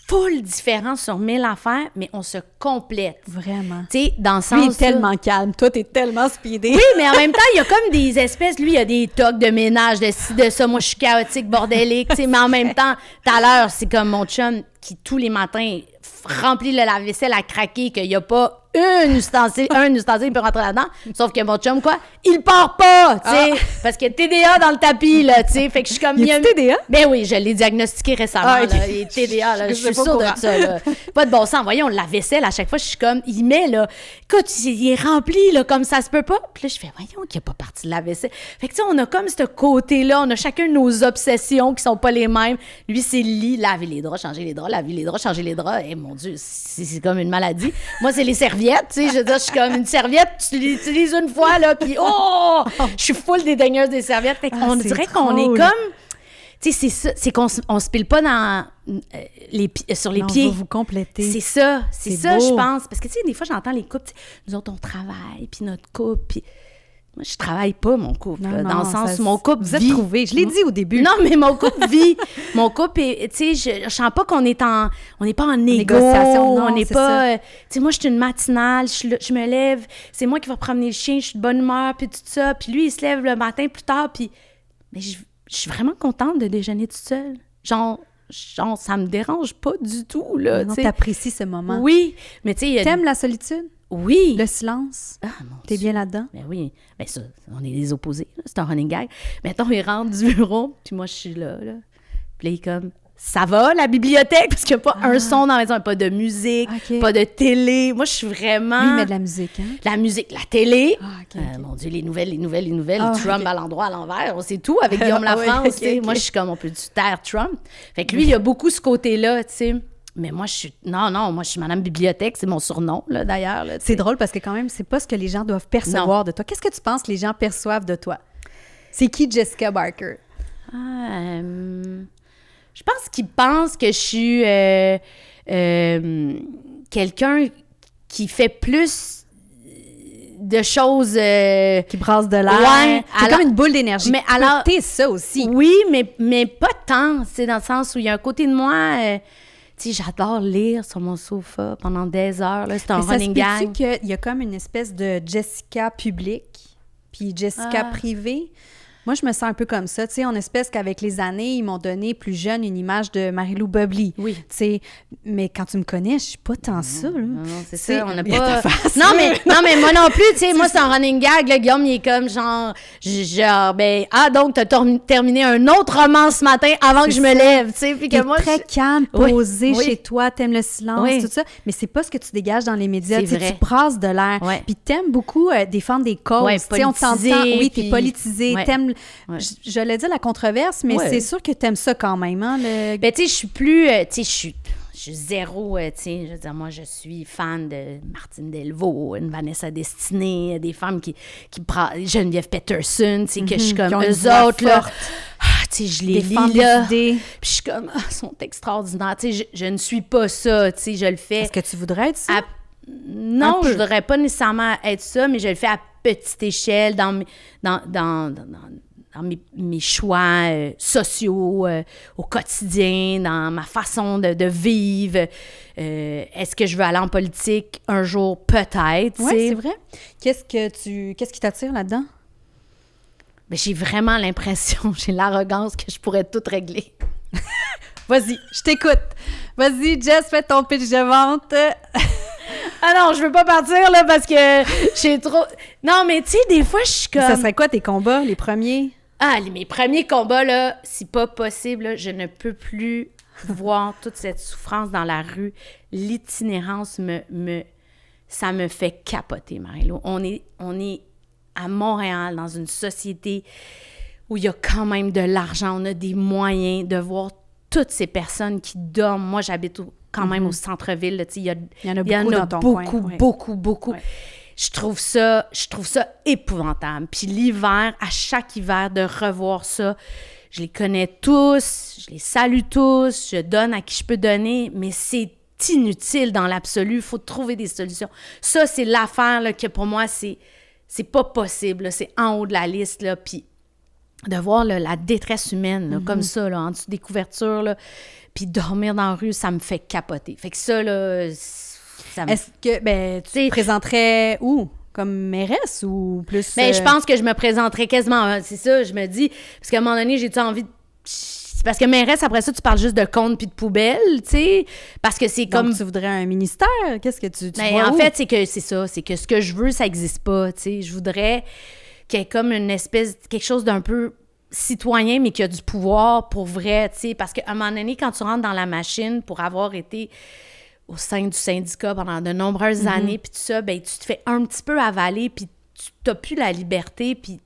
full différent sur 1000 affaires, mais on se complète. Vraiment. Tu sais, dans le sens... Lui, il est tellement calme. Toi, t'es tellement speedé. Oui, mais en même temps, il y a comme des espèces... Lui, il y a des tocs de ménage, de ci, de ça. Moi, je suis chaotique, bordélique, tu sais. Mais en même temps, tout à l'heure, c'est comme mon chum qui, tous les matins, remplit le lave-vaisselle à craquer, qu'il n'y a pas un ustensile peut rentrer là-dedans. Sauf que mon chum, quoi, il part pas, tu sais, parce qu'il y a TDA dans le tapis, là, tu sais. Fait que je suis comme... Il y a TDA? Ben oui, je l'ai diagnostiqué récemment, là. Il est TDA, là. Je suis sûre de ça, là. Pas de bon sens. Voyons, la vaisselle, à chaque fois, je suis comme... Il met, là... Écoute, il est rempli, là, comme ça se peut pas. Puis là, je fais, voyons, qu'il n'y a pas parti de la vaisselle. Fait que, tu sais, on a comme ce côté-là. On a chacun nos obsessions qui sont pas les mêmes. Lui, c'est le lit, laver les draps, changer les draps, laver les draps, changer les draps. Eh, mon Dieu, c'est comme une maladie. Moi, c'est les serviettes, tu sais. Je veux dire, je suis comme une serviette, tu l'utilises une fois, là, puis je suis full dédaigneuse des serviettes. Fait qu'on dirait qu'on est comme... Tu sais, c'est ça, c'est qu'on se pile pas dans sur les pieds. On va vous compléter. C'est ça, beau. Je pense. Parce que, tu sais, des fois, j'entends les couples, nous autres, on travaille, puis notre couple, puis... Moi, je travaille pas, mon couple, dans le sens où mon couple vit. Vous êtes trouvés, je l'ai dit au début. Non, mais mon couple vit. Mon couple, tu sais, je sens pas qu'on est on n'est pas en égo. Négociation, non, on n'est pas... Tu sais, moi, je suis une matinale, je me lève, c'est moi qui vais promener le chien, je suis de bonne humeur, puis tout ça. Puis lui, il se lève le matin plus tard, puis... Mais je suis vraiment contente de déjeuner toute seule. Genre, ça me dérange pas du tout, là. Non, t'apprécies ce moment. Oui, mais tu sais... T'aimes la solitude? Oui. Le silence? Ah, mon T'es bien là-dedans? Ben oui. Ben ça, on est des opposés. Là. C'est un running gag. Mettons, il rentre du bureau, puis moi, je suis là. Puis là, il est comme, ça va, la bibliothèque? Parce qu'il n'y a pas un son dans la maison, pas de musique, pas de télé. Moi, je suis vraiment... Lui, il met de la musique, hein? La musique, la télé. Okay. Mon Dieu, les nouvelles. Trump à l'endroit, à l'envers. On sait tout avec Guillaume Lafrance. Okay. Moi, je suis comme, on peut du taire Trump. Fait que lui, il y a beaucoup ce côté-là, tu sais. Mais moi, je suis Madame Bibliothèque, c'est mon surnom, là, d'ailleurs. Là, c'est drôle parce que quand même, c'est pas ce que les gens doivent percevoir de toi. Qu'est-ce que tu penses que les gens perçoivent de toi? C'est qui Jessica Barker? Je pense qu'ils pensent que je suis quelqu'un qui fait plus de choses... qui brasse de l'air. Ouais, c'est comme une boule d'énergie. Mais alors, t'es ça aussi. Oui, mais pas tant. C'est dans le sens où il y a un côté de moi... Tu sais, j'adore lire sur mon sofa pendant des heures. Là, c'est un running gag. Ça se peut-tu qu'il y a comme une espèce de Jessica publique puis Jessica privée? Moi, je me sens un peu comme ça. Tu sais, on espèce qu'avec les années, ils m'ont donné plus jeune une image de Marie-Lou Bubbly. Oui. Tu sais, mais quand tu me connais, je suis pas tant ça, là. Non, c'est T'sais, ça. On n'a il y a pas... ta face, non, mais moi non plus, tu sais, moi, C'est c'est un running gag, là, Guillaume, il est comme genre, donc, t'as terminé un autre roman ce matin avant que je me lève, tu sais, puis que T'es moi... très calme, Oui, posé oui. chez toi, t'aimes le silence, Oui. tout ça, mais c'est pas ce que tu dégages dans les médias. C'est Tu sais, vrai. tu brasses de l'air. Ouais. Puis t'aimes beaucoup défendre des causes. Ouais, Tu sais, on t'entend, politisé, oui, t'es puis- politisé, Ouais. t'aimes... Ouais. J'allais dire la controverse, mais Ouais. c'est sûr que t'aimes ça quand même, hein, le... Ben, tu sais, je suis plus... tu sais, je suis zéro, tu sais, je veux dire, moi, je suis fan de Martine Delvaux, une Vanessa Destinée, des femmes qui Geneviève Peterson, tu sais, que je suis comme qui ont une eux voix autres, là. forte. Tu sais, je les Défendre lis, là. des idées. Puis je suis comme, ils sont extraordinaires. Tu sais, je ne suis pas ça, tu sais, je le fais. Est-ce que tu voudrais être ça? Non, Un peu. je voudrais pas nécessairement être ça, mais je le fais à petite échelle dans mes choix sociaux au quotidien, dans ma façon de vivre. Est-ce que je veux aller en politique un jour? Peut-être. Oui, tu sais. c'est vrai. Qu'est-ce qui t'attire là-dedans? Mais j'ai vraiment l'impression, j'ai l'arrogance que je pourrais tout régler. Vas-y, je t'écoute. Vas-y, Jess, fais ton pitch de vente. Ah non, je veux pas partir, là, parce que j'ai trop... Non, mais tu sais, des fois, je suis comme... Ça serait quoi tes combats, les premiers? Mes premiers combats, là, si pas possible, là, je ne peux plus voir toute cette souffrance dans la rue. L'itinérance ça me fait capoter, Marie-Lou. On est à Montréal, dans une société où il y a quand même de l'argent, on a des moyens de voir toutes ces personnes qui dorment. Moi, j'habite quand même au centre-ville, là, tu sais, Il y en a beaucoup dans ton coin. Oui. beaucoup. Ouais. Je trouve ça épouvantable. Puis l'hiver, à chaque hiver, de revoir ça, je les connais tous, je les salue tous, je donne à qui je peux donner, mais c'est inutile dans l'absolu. Il faut trouver des solutions. Ça, c'est l'affaire là, que pour moi, c'est pas possible. Là. C'est en haut de la liste. Là. Puis de voir là, la détresse humaine, là, comme ça, là, en dessous des couvertures, là, puis dormir dans la rue, ça me fait capoter. Fait que ça, là, ça me... Est-ce que, tu te présenterais où? Comme mairesse ou plus... Mais je pense que je me présenterais quasiment, c'est ça, je me dis, parce qu'à un moment donné, j'ai-tu envie de... Parce que mairesse, après ça, tu parles juste de compte puis de poubelle, tu sais, parce que c'est Donc, comme... tu voudrais un ministère? Qu'est-ce que tu Mais vois en où? fait, c'est que ce que je veux, ça n'existe pas, tu sais. Je voudrais qu'il y ait comme une espèce, quelque chose d'un peu citoyen, mais qui a du pouvoir pour vrai, tu sais, parce qu'à un moment donné, quand tu rentres dans la machine pour avoir été au sein du syndicat pendant de nombreuses années, puis tout ça, ben tu te fais un petit peu avaler, puis tu n'as plus la liberté, puis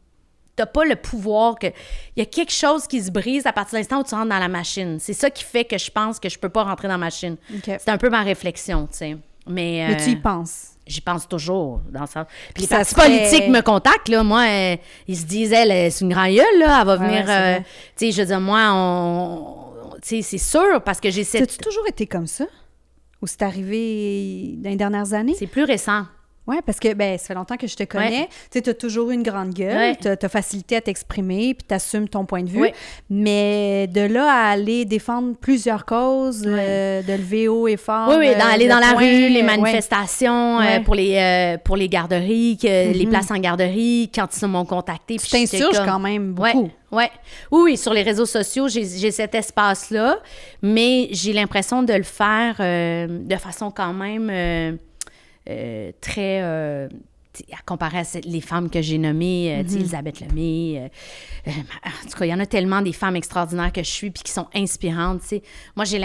t'as pas le pouvoir que... Il y a quelque chose qui se brise à partir de l'instant où tu rentres dans la machine. C'est ça qui fait que je pense que je peux pas rentrer dans la machine. OK. C'est un peu ma réflexion, tu sais. Mais tu y penses? J'y pense toujours, dans ça. Puis les Ça partis serait- politiques me contactent, là. Moi, ils se disent, elle, c'est une grande gueule, là. Elle va venir... c'est vrai. tu sais, je veux dire, moi, tu sais, c'est sûr, parce que j'ai cette... As-tu toujours été comme ça? Ou c'est arrivé dans les dernières années? C'est plus récent. Oui, parce que ça fait longtemps que je te connais. Ouais. Tu sais, tu as toujours eu une grande gueule, Ouais. tu as facilité à t'exprimer, puis tu assumes ton point de vue. Ouais. Mais de là à aller défendre plusieurs causes, de lever haut et fort. Oui, aller le dans la point, rue, les ouais. manifestations Ouais. pour les garderies, les places en garderie, quand ils m'ont contacté. Tu t'insurges quand même beaucoup. Ouais. Oui, sur les réseaux sociaux, j'ai cet espace-là, mais j'ai l'impression de le faire de façon quand même très... à comparer à les femmes que j'ai nommées, tu sais, Elisabeth Lemay, en tout cas, il y en a tellement des femmes extraordinaires que je suis puis qui sont inspirantes, tu sais. Moi, je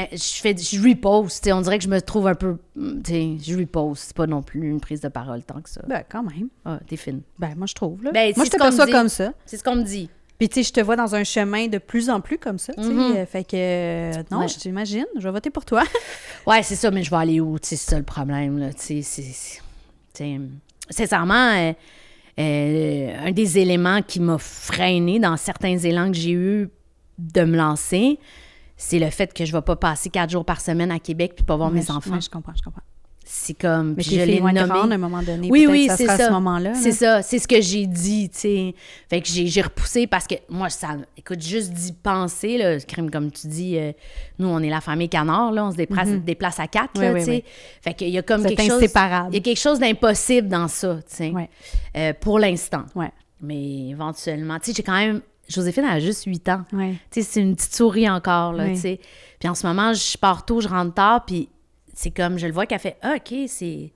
reposte, tu sais, on dirait que je me trouve un peu, tu sais, je reposte, c'est pas non plus une prise de parole tant que ça. Quand même. Ah, t'es fine. Moi, je trouve. Là. Ben, Moi, c'est je te ce qu'on me perçois dit. comme ça. C'est ce qu'on me dit. Puis, tu sais, je te vois dans un chemin de plus en plus comme ça. Tu sais. Fait que, non, Ouais. je t'imagine, je vais voter pour toi. Ouais, c'est ça, mais je vais aller où? Tu sais, c'est ça le problème, là. Tu sais, sincèrement, un des éléments qui m'a freinée dans certains élans que j'ai eus de me lancer, c'est le fait que je ne vais pas passer 4 jours par semaine à Québec puis pas voir mes enfants. Ouais, je comprends. C'est comme... Mais puis tes je filles l'ai vont être nommé. grandes à un moment donné. Oui, peut-être c'est ça. ça. À ce moment-là. C'est là. ça. C'est ce que j'ai dit, tu sais. Fait que j'ai repoussé parce que moi, écoute, juste d'y penser, là, crime, comme tu dis, nous, on est la famille Canard, là, on se déplace à 4, là, Oui, tu sais. oui. Fait qu'il y a comme C'est quelque chose... inséparable. Il y a quelque chose d'impossible dans ça, tu sais. Ouais. Pour l'instant. Ouais. Mais éventuellement, tu sais, j'ai quand même Joséphine, elle a juste 8 ans. Ouais. Tu sais, c'est une petite souris encore, là, Oui. tu sais. Puis en ce moment, je pars tôt, je rentre tard, puis c'est comme, je le vois qu'elle fait « Ah, OK, c'est... »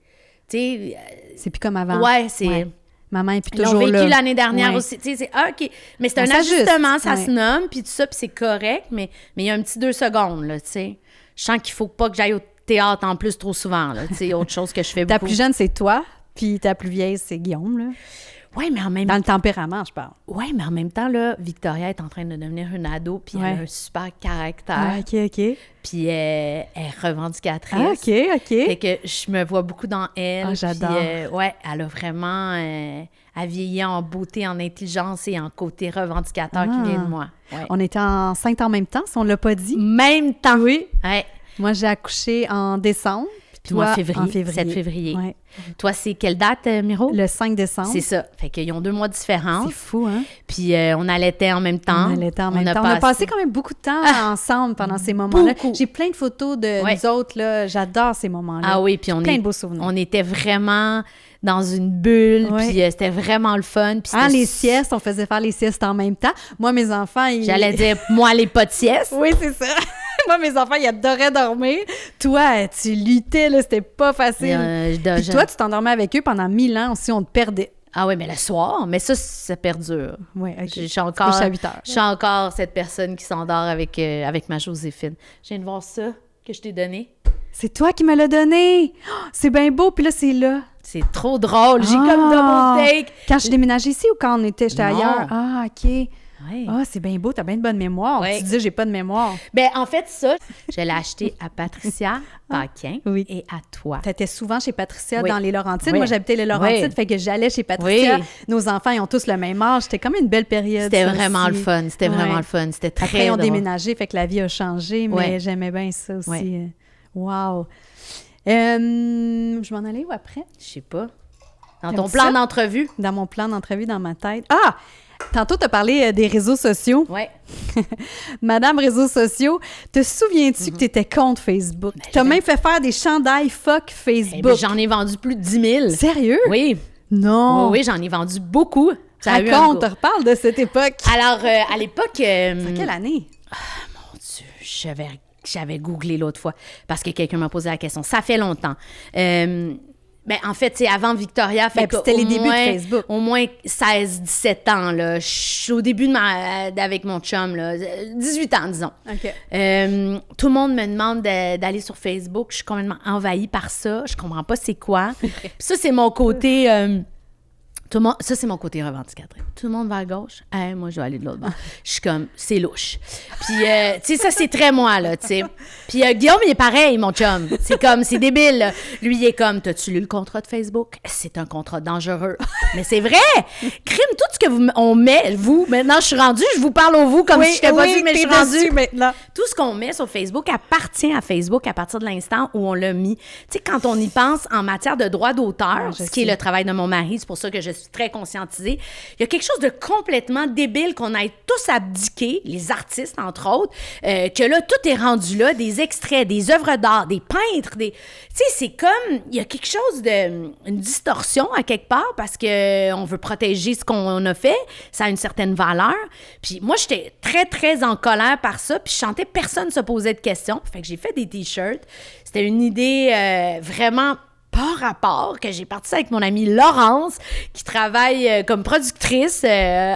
Tu sais... C'est plus comme avant. Ouais, c'est... Ouais. Maman est plus Ils l'ont toujours là. vécu l'année dernière Ouais. aussi. Tu sais, c'est ah, OK. Mais c'est un Ça s'ajuste. ajustement, ça Ouais. se nomme, puis tout ça, puis c'est correct, mais il y a un petit 2 secondes, là, tu sais. Je sens qu'il faut pas que j'aille au théâtre en plus trop souvent, là. Tu sais, autre chose que je fais Ta beaucoup. plus jeune, c'est toi, puis ta plus vieille, c'est Guillaume, là. Oui, mais en même Dans le tempérament, je parle. Ouais, mais en même temps, là, Victoria est en train de devenir une ado, puis Ouais. elle a un super caractère, Ah, OK. puis elle est revendicatrice. Ah, OK. Fait que je me vois beaucoup dans elle. Ah, j'adore. Puis, ouais, elle a vraiment... elle vieillit en beauté, en intelligence et en côté revendicateur qui vient de moi. Ouais. On était enceinte en même temps, si on ne l'a pas dit. Même temps. Oui. Ouais. Moi, j'ai accouché en décembre. Puis moi, Toi, février, en février. 7 février. Ouais. Toi, c'est quelle date, Miro? Le 5 décembre. C'est ça. Fait qu'ils ont 2 mois de différence. C'est fou, hein? Puis on allaitait en même temps. On allait en même temps. On a passé quand même beaucoup de temps ensemble pendant ces moments-là. Beaucoup. J'ai plein de photos de Ouais. nous autres, là. J'adore ces moments-là. Ah oui, puis Plein de beaux souvenirs. on était vraiment dans une bulle, Ouais. puis c'était vraiment le fun. Puis Ah, c'était les siestes, on faisait faire les siestes en même temps. Moi, mes enfants, ils... J'allais dire, moi, les pas de sieste. Oui, c'est ça. Moi, mes enfants, ils adoraient dormir. Toi, tu luttais, là, c'était pas facile. Puis toi, tu t'endormais avec eux pendant 1000 ans aussi, on te perdait. Ah oui, mais le soir, mais ça perdure. Oui, OK. Je suis encore, couches à 8 heures. je suis encore cette personne qui s'endort avec ma Joséphine. Je viens de voir ça que je t'ai donné. C'est toi qui me l'as donné. Oh, c'est bien beau, puis là, c'est là. C'est trop drôle. J'ai Ah! comme double take. Quand je déménageais ici ou quand j'étais Non. ailleurs? Ah, OK. Ouais. Ah, c'est bien beau, t'as bien de bonne mémoire. Ouais. Tu disais, j'ai pas de mémoire. Ben, en fait, ça, je l'ai acheté à Patricia Paquin Oui. et à toi. T'étais souvent chez Patricia Oui. dans les Laurentides. Oui. Moi, j'habitais les Laurentides, Oui. fait que j'allais chez Patricia. Oui. Nos enfants, ils ont tous le même âge. C'était comme une belle période. C'était ça vraiment aussi. le fun. C'était vraiment Ouais. le fun. C'était très Après, ils ont drôle. déménagé, fait que la vie a changé, mais Ouais. j'aimais bien ça aussi. Ouais. Wow. Je m'en allais où après? Je sais pas. Dans T'aimes ton plan ça? d'entrevue? Dans mon plan d'entrevue dans ma tête. Ah! Tantôt, tu as parlé des réseaux sociaux. Ouais. Madame réseaux sociaux, te souviens-tu que tu étais contre Facebook? Tu as j'avais- même fait faire des chandails fuck Eh Facebook. ben, j'en ai vendu plus de 10 000. Sérieux? Oui. Non. Oui, j'en ai vendu beaucoup. Ça a eu un Raconte, go. reparle de cette époque. Alors, à l'époque... En quelle année? Mon Dieu, j'avais googlé l'autre fois parce que quelqu'un m'a posé la question. Ça fait longtemps. Ben, en fait, c'est avant Victoria. Fait puis que c'était les au débuts de moins- Facebook. Au moins 16-17 ans, là. Je suis au début avec mon chum, là. 18 ans, disons. OK. Tout le monde me demande d'aller sur Facebook. Je suis complètement envahie par ça. Je comprends pas c'est quoi. Puis ça, c'est mon côté... ça, c'est mon côté revendicatrice. Tout le monde va à gauche. Hey, moi, je vais aller de l'autre bord. Je suis comme, c'est louche. Puis, tu sais, ça, c'est très moi, là, tu sais. Puis, Guillaume, il est pareil, mon chum. C'est comme, c'est débile, là. Lui, il est comme, t'as-tu lu le contrat de Facebook? C'est un contrat dangereux. Mais c'est vrai! Crime, tout ce que on met, vous, maintenant, je suis rendue, je vous parle au vous comme si je t'ai pas dit, mais je suis t'es rendue. dessus maintenant. Tout ce qu'on met sur Facebook appartient à Facebook à partir de l'instant où on l'a mis. Tu sais, quand on y pense en matière de droit d'auteur, Ah, je ce qui est sais. le travail de mon mari, c'est pour ça que je suis très conscientisée, il y a quelque chose de complètement débile qu'on ait tous abdiqué, les artistes, entre autres, que là, tout est rendu là, des extraits, des œuvres d'art, des peintres, des... Tu sais, c'est comme... Il y a quelque chose de... une distorsion à quelque part parce que on veut protéger ce qu'on a fait, ça a une certaine valeur. Puis moi, j'étais très, très en colère par ça, puis je sentais personne se posait de questions. Fait que j'ai fait des T-shirts. C'était une idée vraiment par rapport que j'ai parti avec mon amie Laurence, qui travaille comme productrice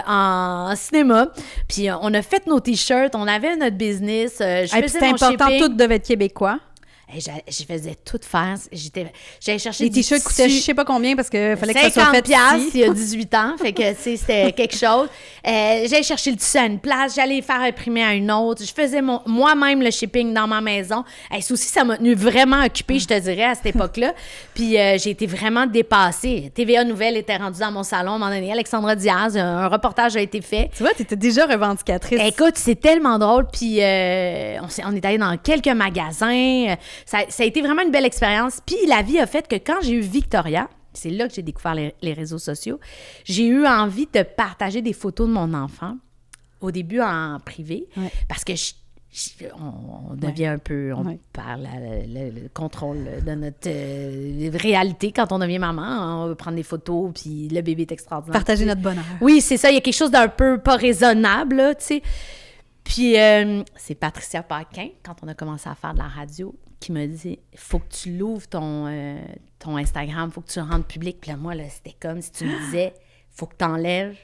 en cinéma. Puis on a fait nos T-shirts, on avait notre business. Je Et puis faisais c'est mon important, shipping. tout devait être québécois. Et je faisais tout faire. J'allais chercher Les du t-shirts coûtaient je tissu. sais pas combien parce qu'il fallait que ça soit 50 fait piastres ici. il y a 18 ans. Fait que, tu sais, c'était quelque chose. J'allais chercher le tissu à une place, j'allais faire imprimer à une autre. Je faisais moi-même le shipping dans ma maison. Ça aussi, ça m'a tenu vraiment occupée, je te dirais, à cette époque-là. Puis j'ai été vraiment dépassée. TVA Nouvelle était rendue dans mon salon à un moment donné. Alexandra Diaz, un reportage a été fait. Tu vois, tu étais déjà revendicatrice. Écoute, c'est tellement drôle. Puis on est allé dans quelques magasins. Ça a été vraiment une belle expérience. Puis la vie a fait que quand j'ai eu Victoria, c'est là que j'ai découvert les réseaux sociaux, j'ai eu envie de partager des photos de mon enfant, au début en privé, Ouais. parce que on devient un peu... On perd le contrôle de notre réalité quand on devient maman. On veut prendre des photos, puis le bébé est extraordinaire. Partager notre bonheur. Oui, c'est ça. Il y a quelque chose d'un peu pas raisonnable, là, tu sais. Puis c'est Patricia Paquin, quand on a commencé à faire de la radio, qui m'a dit « Faut que tu l'ouvres ton Instagram, faut que tu le rendes public. » Puis là, moi, là, c'était comme si tu me disais « Faut que tu enlèves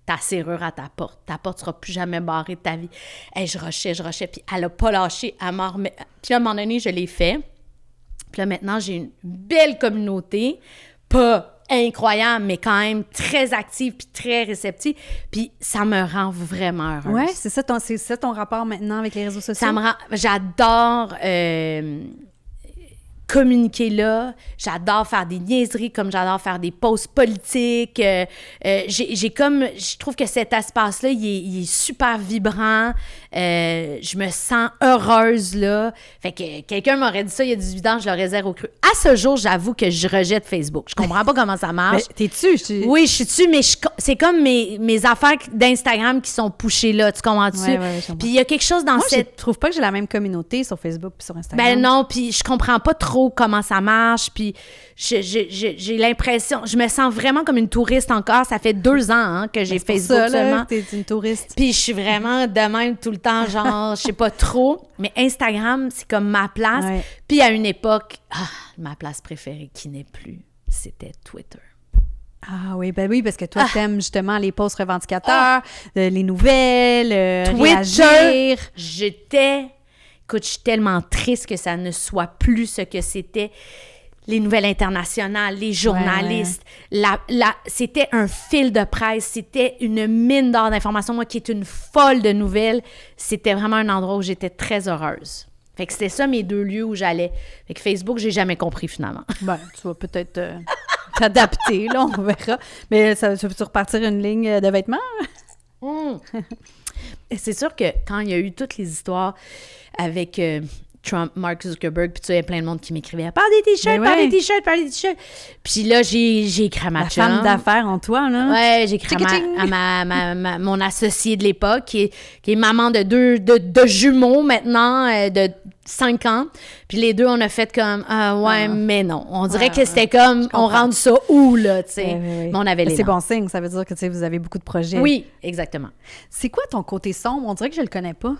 ta serrure à ta porte. Ta porte sera plus jamais barrée de ta vie. » Hey, je rushais. Puis elle a pas lâché. Puis là, à un moment donné, je l'ai fait. Puis là, maintenant, j'ai une belle communauté. Pas incroyable, mais quand même très active puis très réceptive. Puis ça me rend vraiment heureuse. Oui, c'est ça ton rapport maintenant avec les réseaux sociaux? Ça me rend... J'adore communiquer là. J'adore faire des niaiseries comme j'adore faire des posts politiques. Je trouve que cet espace-là, il est super vibrant. Je me sens heureuse là. Fait que quelqu'un m'aurait dit ça il y a 18 ans, je l'aurais zéro cru. À ce jour, j'avoue que je rejette Facebook. Je comprends pas comment ça marche. Mais t'es dessus? Oui, je suis dessus, mais c'est comme mes affaires d'Instagram qui sont pushées là. Tu comprends-tu? Ouais, puis il y a quelque chose dans je trouve pas que j'ai la même communauté sur Facebook puis sur Instagram. Ben non, puis je comprends pas trop comment ça marche, puis j'ai l'impression... Je me sens vraiment comme une touriste encore. Ça fait 2 ans que j'ai Facebook ça, seulement. Là, t'es une touriste. Puis je suis vraiment de même tout le temps, genre, je sais pas trop. Mais Instagram, c'est comme ma place. Ouais. Puis à une époque, ma place préférée qui n'est plus, c'était Twitter. Ah oui, ben oui, parce que toi, t'aimes justement les posts revendicateurs, les nouvelles, réagir. Écoute, je suis tellement triste que ça ne soit plus ce que c'était. Les nouvelles internationales, les journalistes, c'était un fil de presse, c'était une mine d'or d'informations. Moi qui est une folle de nouvelles, c'était vraiment un endroit où j'étais très heureuse. Fait que c'était ça mes 2 lieux où j'allais. Fait que Facebook, j'ai jamais compris finalement. Ben, tu vas peut-être t'adapter, là, on verra. Mais ça veux-tu repartir une ligne de vêtements? C'est sûr que quand il y a eu toutes les histoires avec Trump, Mark Zuckerberg, puis tu sais, il y a plein de monde qui m'écrivait « Parle des t-shirts, parle des t-shirts, parle des t-shirts! » Puis là, j'ai écrit à ma chum. La femme d'affaires en toi, là. Ouais, j'ai écrit à mon associée de l'époque, qui est maman de deux jumeaux maintenant, de 5 ans. Puis les deux, on a fait comme mais non. On dirait que c'était comme, on rentre ça où, là, tu sais. Mais on avait les C'est bon signe, ça veut dire que, tu sais, vous avez beaucoup de projets. Oui, exactement. C'est quoi ton côté sombre? On dirait que je le connais pas.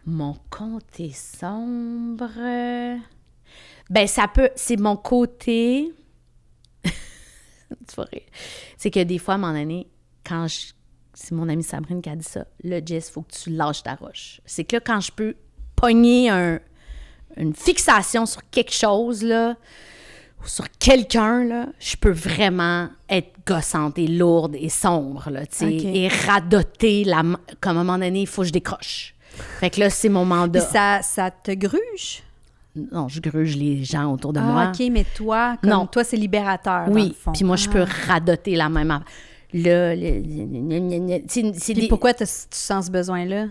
Mon côté sombre... Ben, c'est mon côté... Tu vas rire. C'est que des fois, à un moment donné, c'est mon amie Sabrine qui a dit ça, là, Jess, il faut que tu lâches ta roche. C'est que là, quand je peux pogner une fixation sur quelque chose, là, ou sur quelqu'un, là, je peux vraiment être gossante et lourde et sombre, là, tu sais, et radoter, comme à un moment donné, il faut que je décroche. Fait que là, c'est mon mandat. Puis ça te gruge? Non, je gruge les gens autour de moi. OK, mais toi, toi, c'est libérateur, oui, dans le fond. Puis moi, je peux radoter la même affaire. Là, pourquoi tu sens ce besoin-là?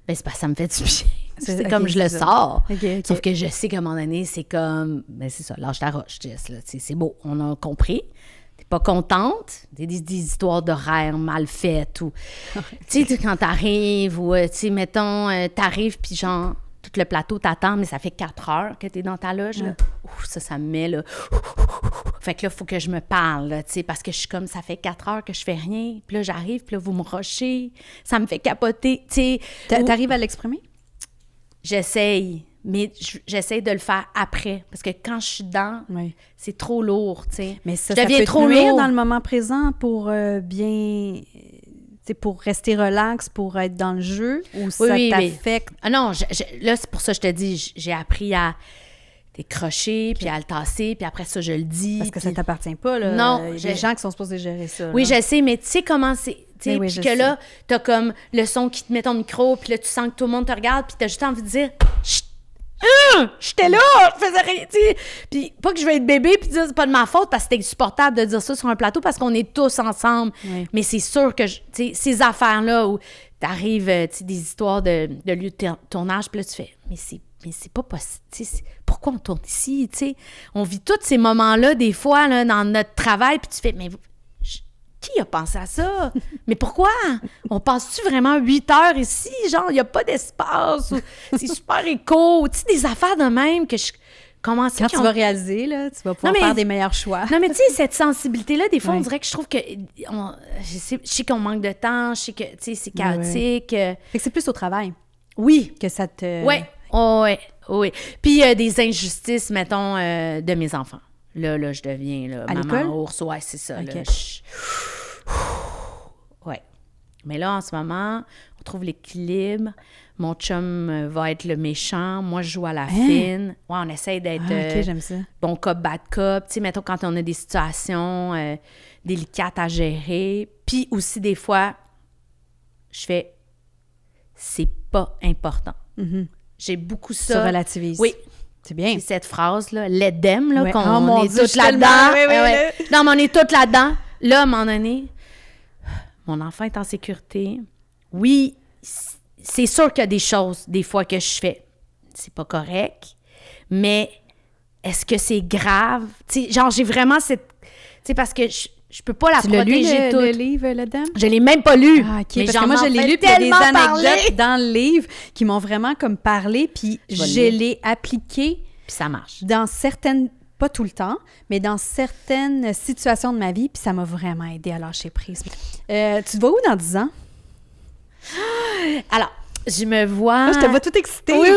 Ben, c'est parce que ça me fait du bien. C'est comme je le sors. Okay. Sauf que je sais qu'à un moment donné, c'est comme... Ben, c'est ça, lâche ta roche, Jess. Là. C'est beau, on a compris. T'es pas contente, des histoires d'horaires mal faites ou... tu sais, quand t'arrives ou, tu sais, mettons, t'arrives puis genre, tout le plateau t'attend, mais ça fait 4 heures que t'es dans ta loge, là. Ouf, ça me met, là... Fait que là, il faut que je me parle, tu sais, parce que je suis comme, ça fait 4 heures que je fais rien, puis là, j'arrive, puis là, vous me rushez, ça me fait capoter, tu sais... T'arrives à l'exprimer? J'essaye, mais j'essaye de le faire après, parce que quand je suis dedans, c'est trop lourd, tu sais. Mais ça devient peut trop nuire lourd dans le moment présent pour bien... pour rester relax, pour être dans le jeu, ou ça t'affecte? Ah non, là, c'est pour ça que je te dis, j'ai appris à décrocher, puis à le tasser, puis après ça, je le dis. Parce que ça t'appartient pas, là. Non. Il y a des gens qui sont supposés gérer ça. Oui, là. je sais, mais tu sais comment c'est... Puis que là, t'as comme le son qui te met ton micro, puis là, tu sens que tout le monde te regarde, puis t'as juste envie de dire « J'étais là, je faisais rien! » Puis pas que je vais être bébé, puis dire « C'est pas de ma faute », parce que c'est insupportable de dire ça sur un plateau, parce qu'on est tous ensemble. Oui. Mais c'est sûr que, tu sais, ces affaires-là où t'arrives, tu sais, des histoires de lieu de tournage, puis là, tu fais « Mais c'est pas possible. Pourquoi on tourne ici? » Tu sais, on vit tous ces moments-là, des fois, là, dans notre travail, puis tu fais « Mais... » qui a pensé à ça? Mais pourquoi? On passe-tu vraiment 8 heures ici? Genre, il n'y a pas d'espace. C'est super éco. Tu sais, des affaires de même que je... Quand tu vas réaliser, là, tu vas pouvoir faire des meilleurs choix. Non, mais tu sais, cette sensibilité-là, des fois, on dirait que je trouve que... je sais qu'on manque de temps, je sais que, tu sais, c'est chaotique. Fait que c'est plus au travail. Oui. Que ça te... Oui. Oh, oui. Puis des injustices, mettons, de mes enfants. Là, je deviens là, maman ours. Ouais, c'est ça. Okay. Ouais. Mais là, en ce moment, on trouve l'équilibre. Mon chum va être le méchant. Moi, je joue à la fine. Ouais, on essaie d'être OK, j'aime ça. bon cop, bad cop. Tu sais, mettons, quand on a des situations délicates à gérer. Puis aussi, des fois, je fais « c'est pas important ». J'ai beaucoup ça. Tu relativises. Oui. C'est bien. C'est cette phrase-là, « let them », là, ouais. qu'on est toutes là-dedans. Non, mais on est toutes là-dedans. Là, à un moment donné, mon enfant est en sécurité. Oui, c'est sûr qu'il y a des choses, des fois, que je fais. C'est pas correct. Mais est-ce que c'est grave? Tu sais, genre, j'ai vraiment cette... Tu sais, parce que je peux pas la protéger toute. Le livre, le Dame? Je l'ai même pas lu. Ah, OK. Mais parce que moi, je l'ai lu, puis il y a des anecdotes dans le livre qui m'ont vraiment comme parlé, puis je l'ai appliqué. Puis ça marche. Dans certaines... Pas tout le temps, mais dans certaines situations de ma vie, puis ça m'a vraiment aidé à lâcher prise. Tu te vois où dans 10 ans? Alors, je me vois... Moi, je te vois toute excitée. Oui,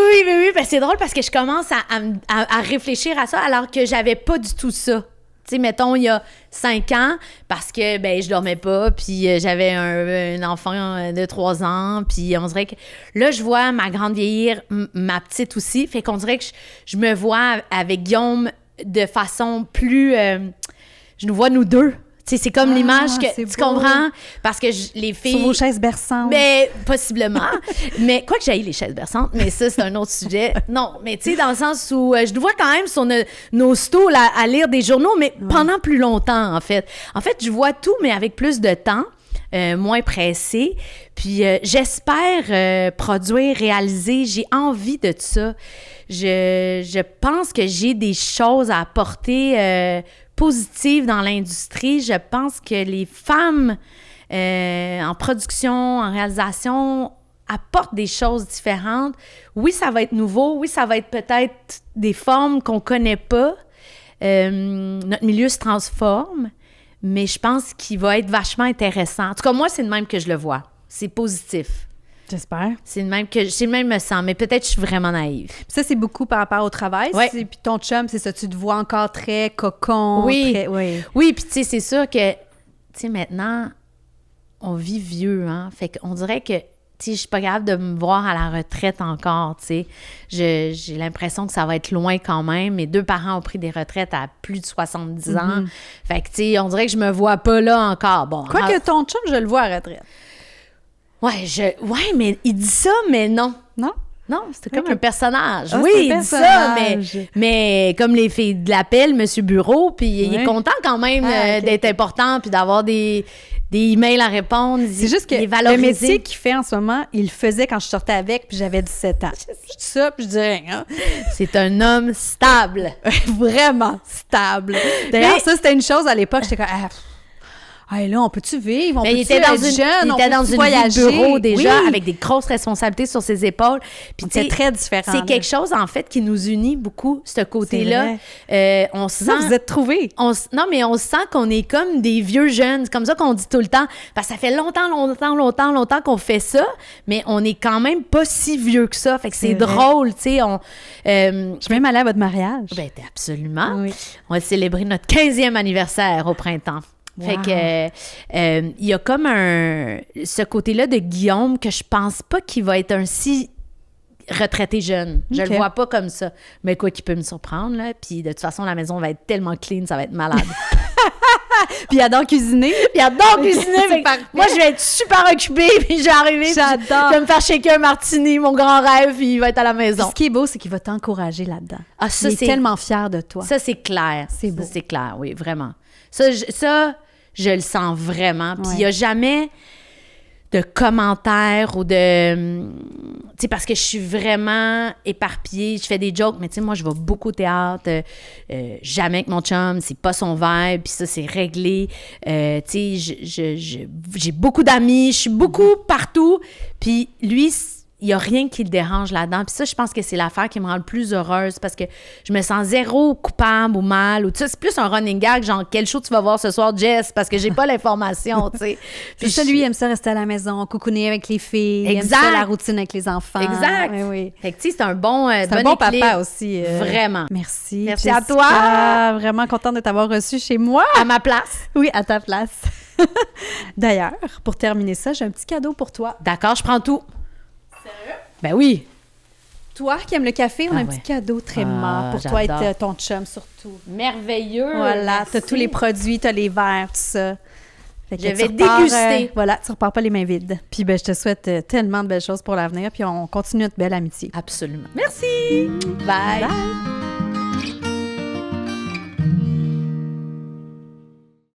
parce que c'est drôle parce que je commence à réfléchir à ça alors que j'avais pas du tout ça. Tu sais, mettons, il y a 5 ans, parce que, je dormais pas, puis j'avais un enfant de 3 ans, puis on dirait que... Là, je vois ma grande vieillir, ma petite aussi, fait qu'on dirait que je me vois avec Guillaume de façon plus... je nous vois nous deux. Tu sais, c'est comme l'image que... Tu comprends? Parce que les filles... Sur vos chaises berçantes. Mais possiblement. Mais quoi que j'aille les chaises berçantes, mais ça, c'est un autre sujet. Non, mais tu sais, dans le sens où je nous vois quand même sur nos stools à lire des journaux, mais pendant plus longtemps, en fait. En fait, je vois tout, mais avec plus de temps. Moins pressé. Puis j'espère produire, réaliser. J'ai envie de ça. Je pense que j'ai des choses à apporter positives dans l'industrie. Je pense que les femmes en production, en réalisation, apportent des choses différentes. Oui, ça va être nouveau. Oui, ça va être peut-être des formes qu'on connaît pas. Notre milieu se transforme. Mais je pense qu'il va être vachement intéressant. En tout cas, moi, c'est de même que je le vois. C'est positif. J'espère. C'est de même me sens. Mais peut-être que je suis vraiment naïve. Puis ça, c'est beaucoup par rapport au travail. Ouais. Puis ton chum, c'est ça, tu te vois encore très cocon. Oui. Oui, puis tu sais, c'est sûr que, tu sais, maintenant, on vit vieux, hein. Fait qu'on dirait que, tu sais, je suis pas capable de me voir à la retraite encore, tu sais. J'ai l'impression que ça va être loin quand même. Mes 2 parents ont pris des retraites à plus de 70 ans. Fait que, tu sais, on dirait que je me vois pas là encore. Bon, quoique ton chum, je le vois à retraite. Ouais, mais il dit ça, mais non. Non? Non, c'était comme un personnage. Ah, oui, il dit ça, personnage. mais comme les filles de l'appel, Monsieur Bureau, puis il est content quand même d'être important, puis d'avoir des emails à répondre. C'est juste que le métier qu'il fait en ce moment, il le faisait quand je sortais avec, puis j'avais 17 ans. Je dis ça, puis je dis rien. C'est un homme stable. Vraiment stable. D'ailleurs, ça, c'était une chose à l'époque, j'étais comme... Hey, là, on peut-tu vivre? Il était dans une vie de bureau déjà, avec des grosses responsabilités sur ses épaules. Puis c'est très différent. C'est quelque chose, en fait, qui nous unit beaucoup, ce côté-là. On se sent... Vous êtes trouvés. Non, mais on se sent qu'on est comme des vieux jeunes. C'est comme ça qu'on dit tout le temps. Parce que ça fait longtemps qu'on fait ça, mais on est quand même pas si vieux que ça. Fait que c'est drôle, tu sais. Je suis même allée à votre mariage. Ben, absolument. Oui. On va célébrer notre 15e anniversaire au printemps. Fait que il y a comme ce côté-là de Guillaume que je pense pas qu'il va être un si retraité jeune. Je le vois pas comme ça. Mais quoi qu'il peut me surprendre, là. Puis de toute façon, la maison va être tellement clean, ça va être malade. Puis il adore cuisiner. Moi, je vais être super occupée, puis je vais arriver. J'adore. Je vais me faire shaker un martini, mon grand rêve, puis il va être à la maison. Puis ce qui est beau, c'est qu'il va t'encourager là-dedans. Ah, ça, il est tellement fier de toi. Ça, c'est clair. C'est beau. Ça, c'est clair, oui, vraiment. Ça, je le sens vraiment. Puis il n'y a jamais... de commentaires ou de... Tu sais, parce que je suis vraiment éparpillée. Je fais des jokes, mais tu sais, moi, je vais beaucoup au théâtre. Jamais avec mon chum, c'est pas son vibe, puis ça, c'est réglé. Tu sais, j'ai beaucoup d'amis, je suis beaucoup partout. Puis lui, il n'y a rien qui le dérange là-dedans. Puis ça, je pense que c'est l'affaire qui me rend le plus heureuse parce que je me sens zéro coupable ou mal. Ou, tu sais, c'est plus un running gag, genre, quel show tu vas voir ce soir, Jess? Parce que j'ai pas l'information, tu sais. Puis ça, lui, il aime ça rester à la maison, coucouner avec les filles. Exact. Il aime ça la routine avec les enfants. Exact. Oui, oui. Fait que, tu sais, c'est un bon papa aussi. Vraiment. Merci. Merci Jessica. à toi. Vraiment contente de t'avoir reçu chez moi. À ma place. Oui, à ta place. D'ailleurs, pour terminer ça, j'ai un petit cadeau pour toi. D'accord, je prends tout. Sérieux? Ben oui. Toi qui aimes le café, on a un ouais. petit cadeau très mort pour j'adore. toi et ton chum surtout. Merveilleux. Voilà, merci. t'as tous les produits, t'as les verres, tout ça. Fait que Je tu vais repars, déguster. Voilà, tu repars pas les mains vides. Puis ben, je te souhaite tellement de belles choses pour l'avenir, puis on continue notre belle amitié. Absolument. Merci. Bye. Bye!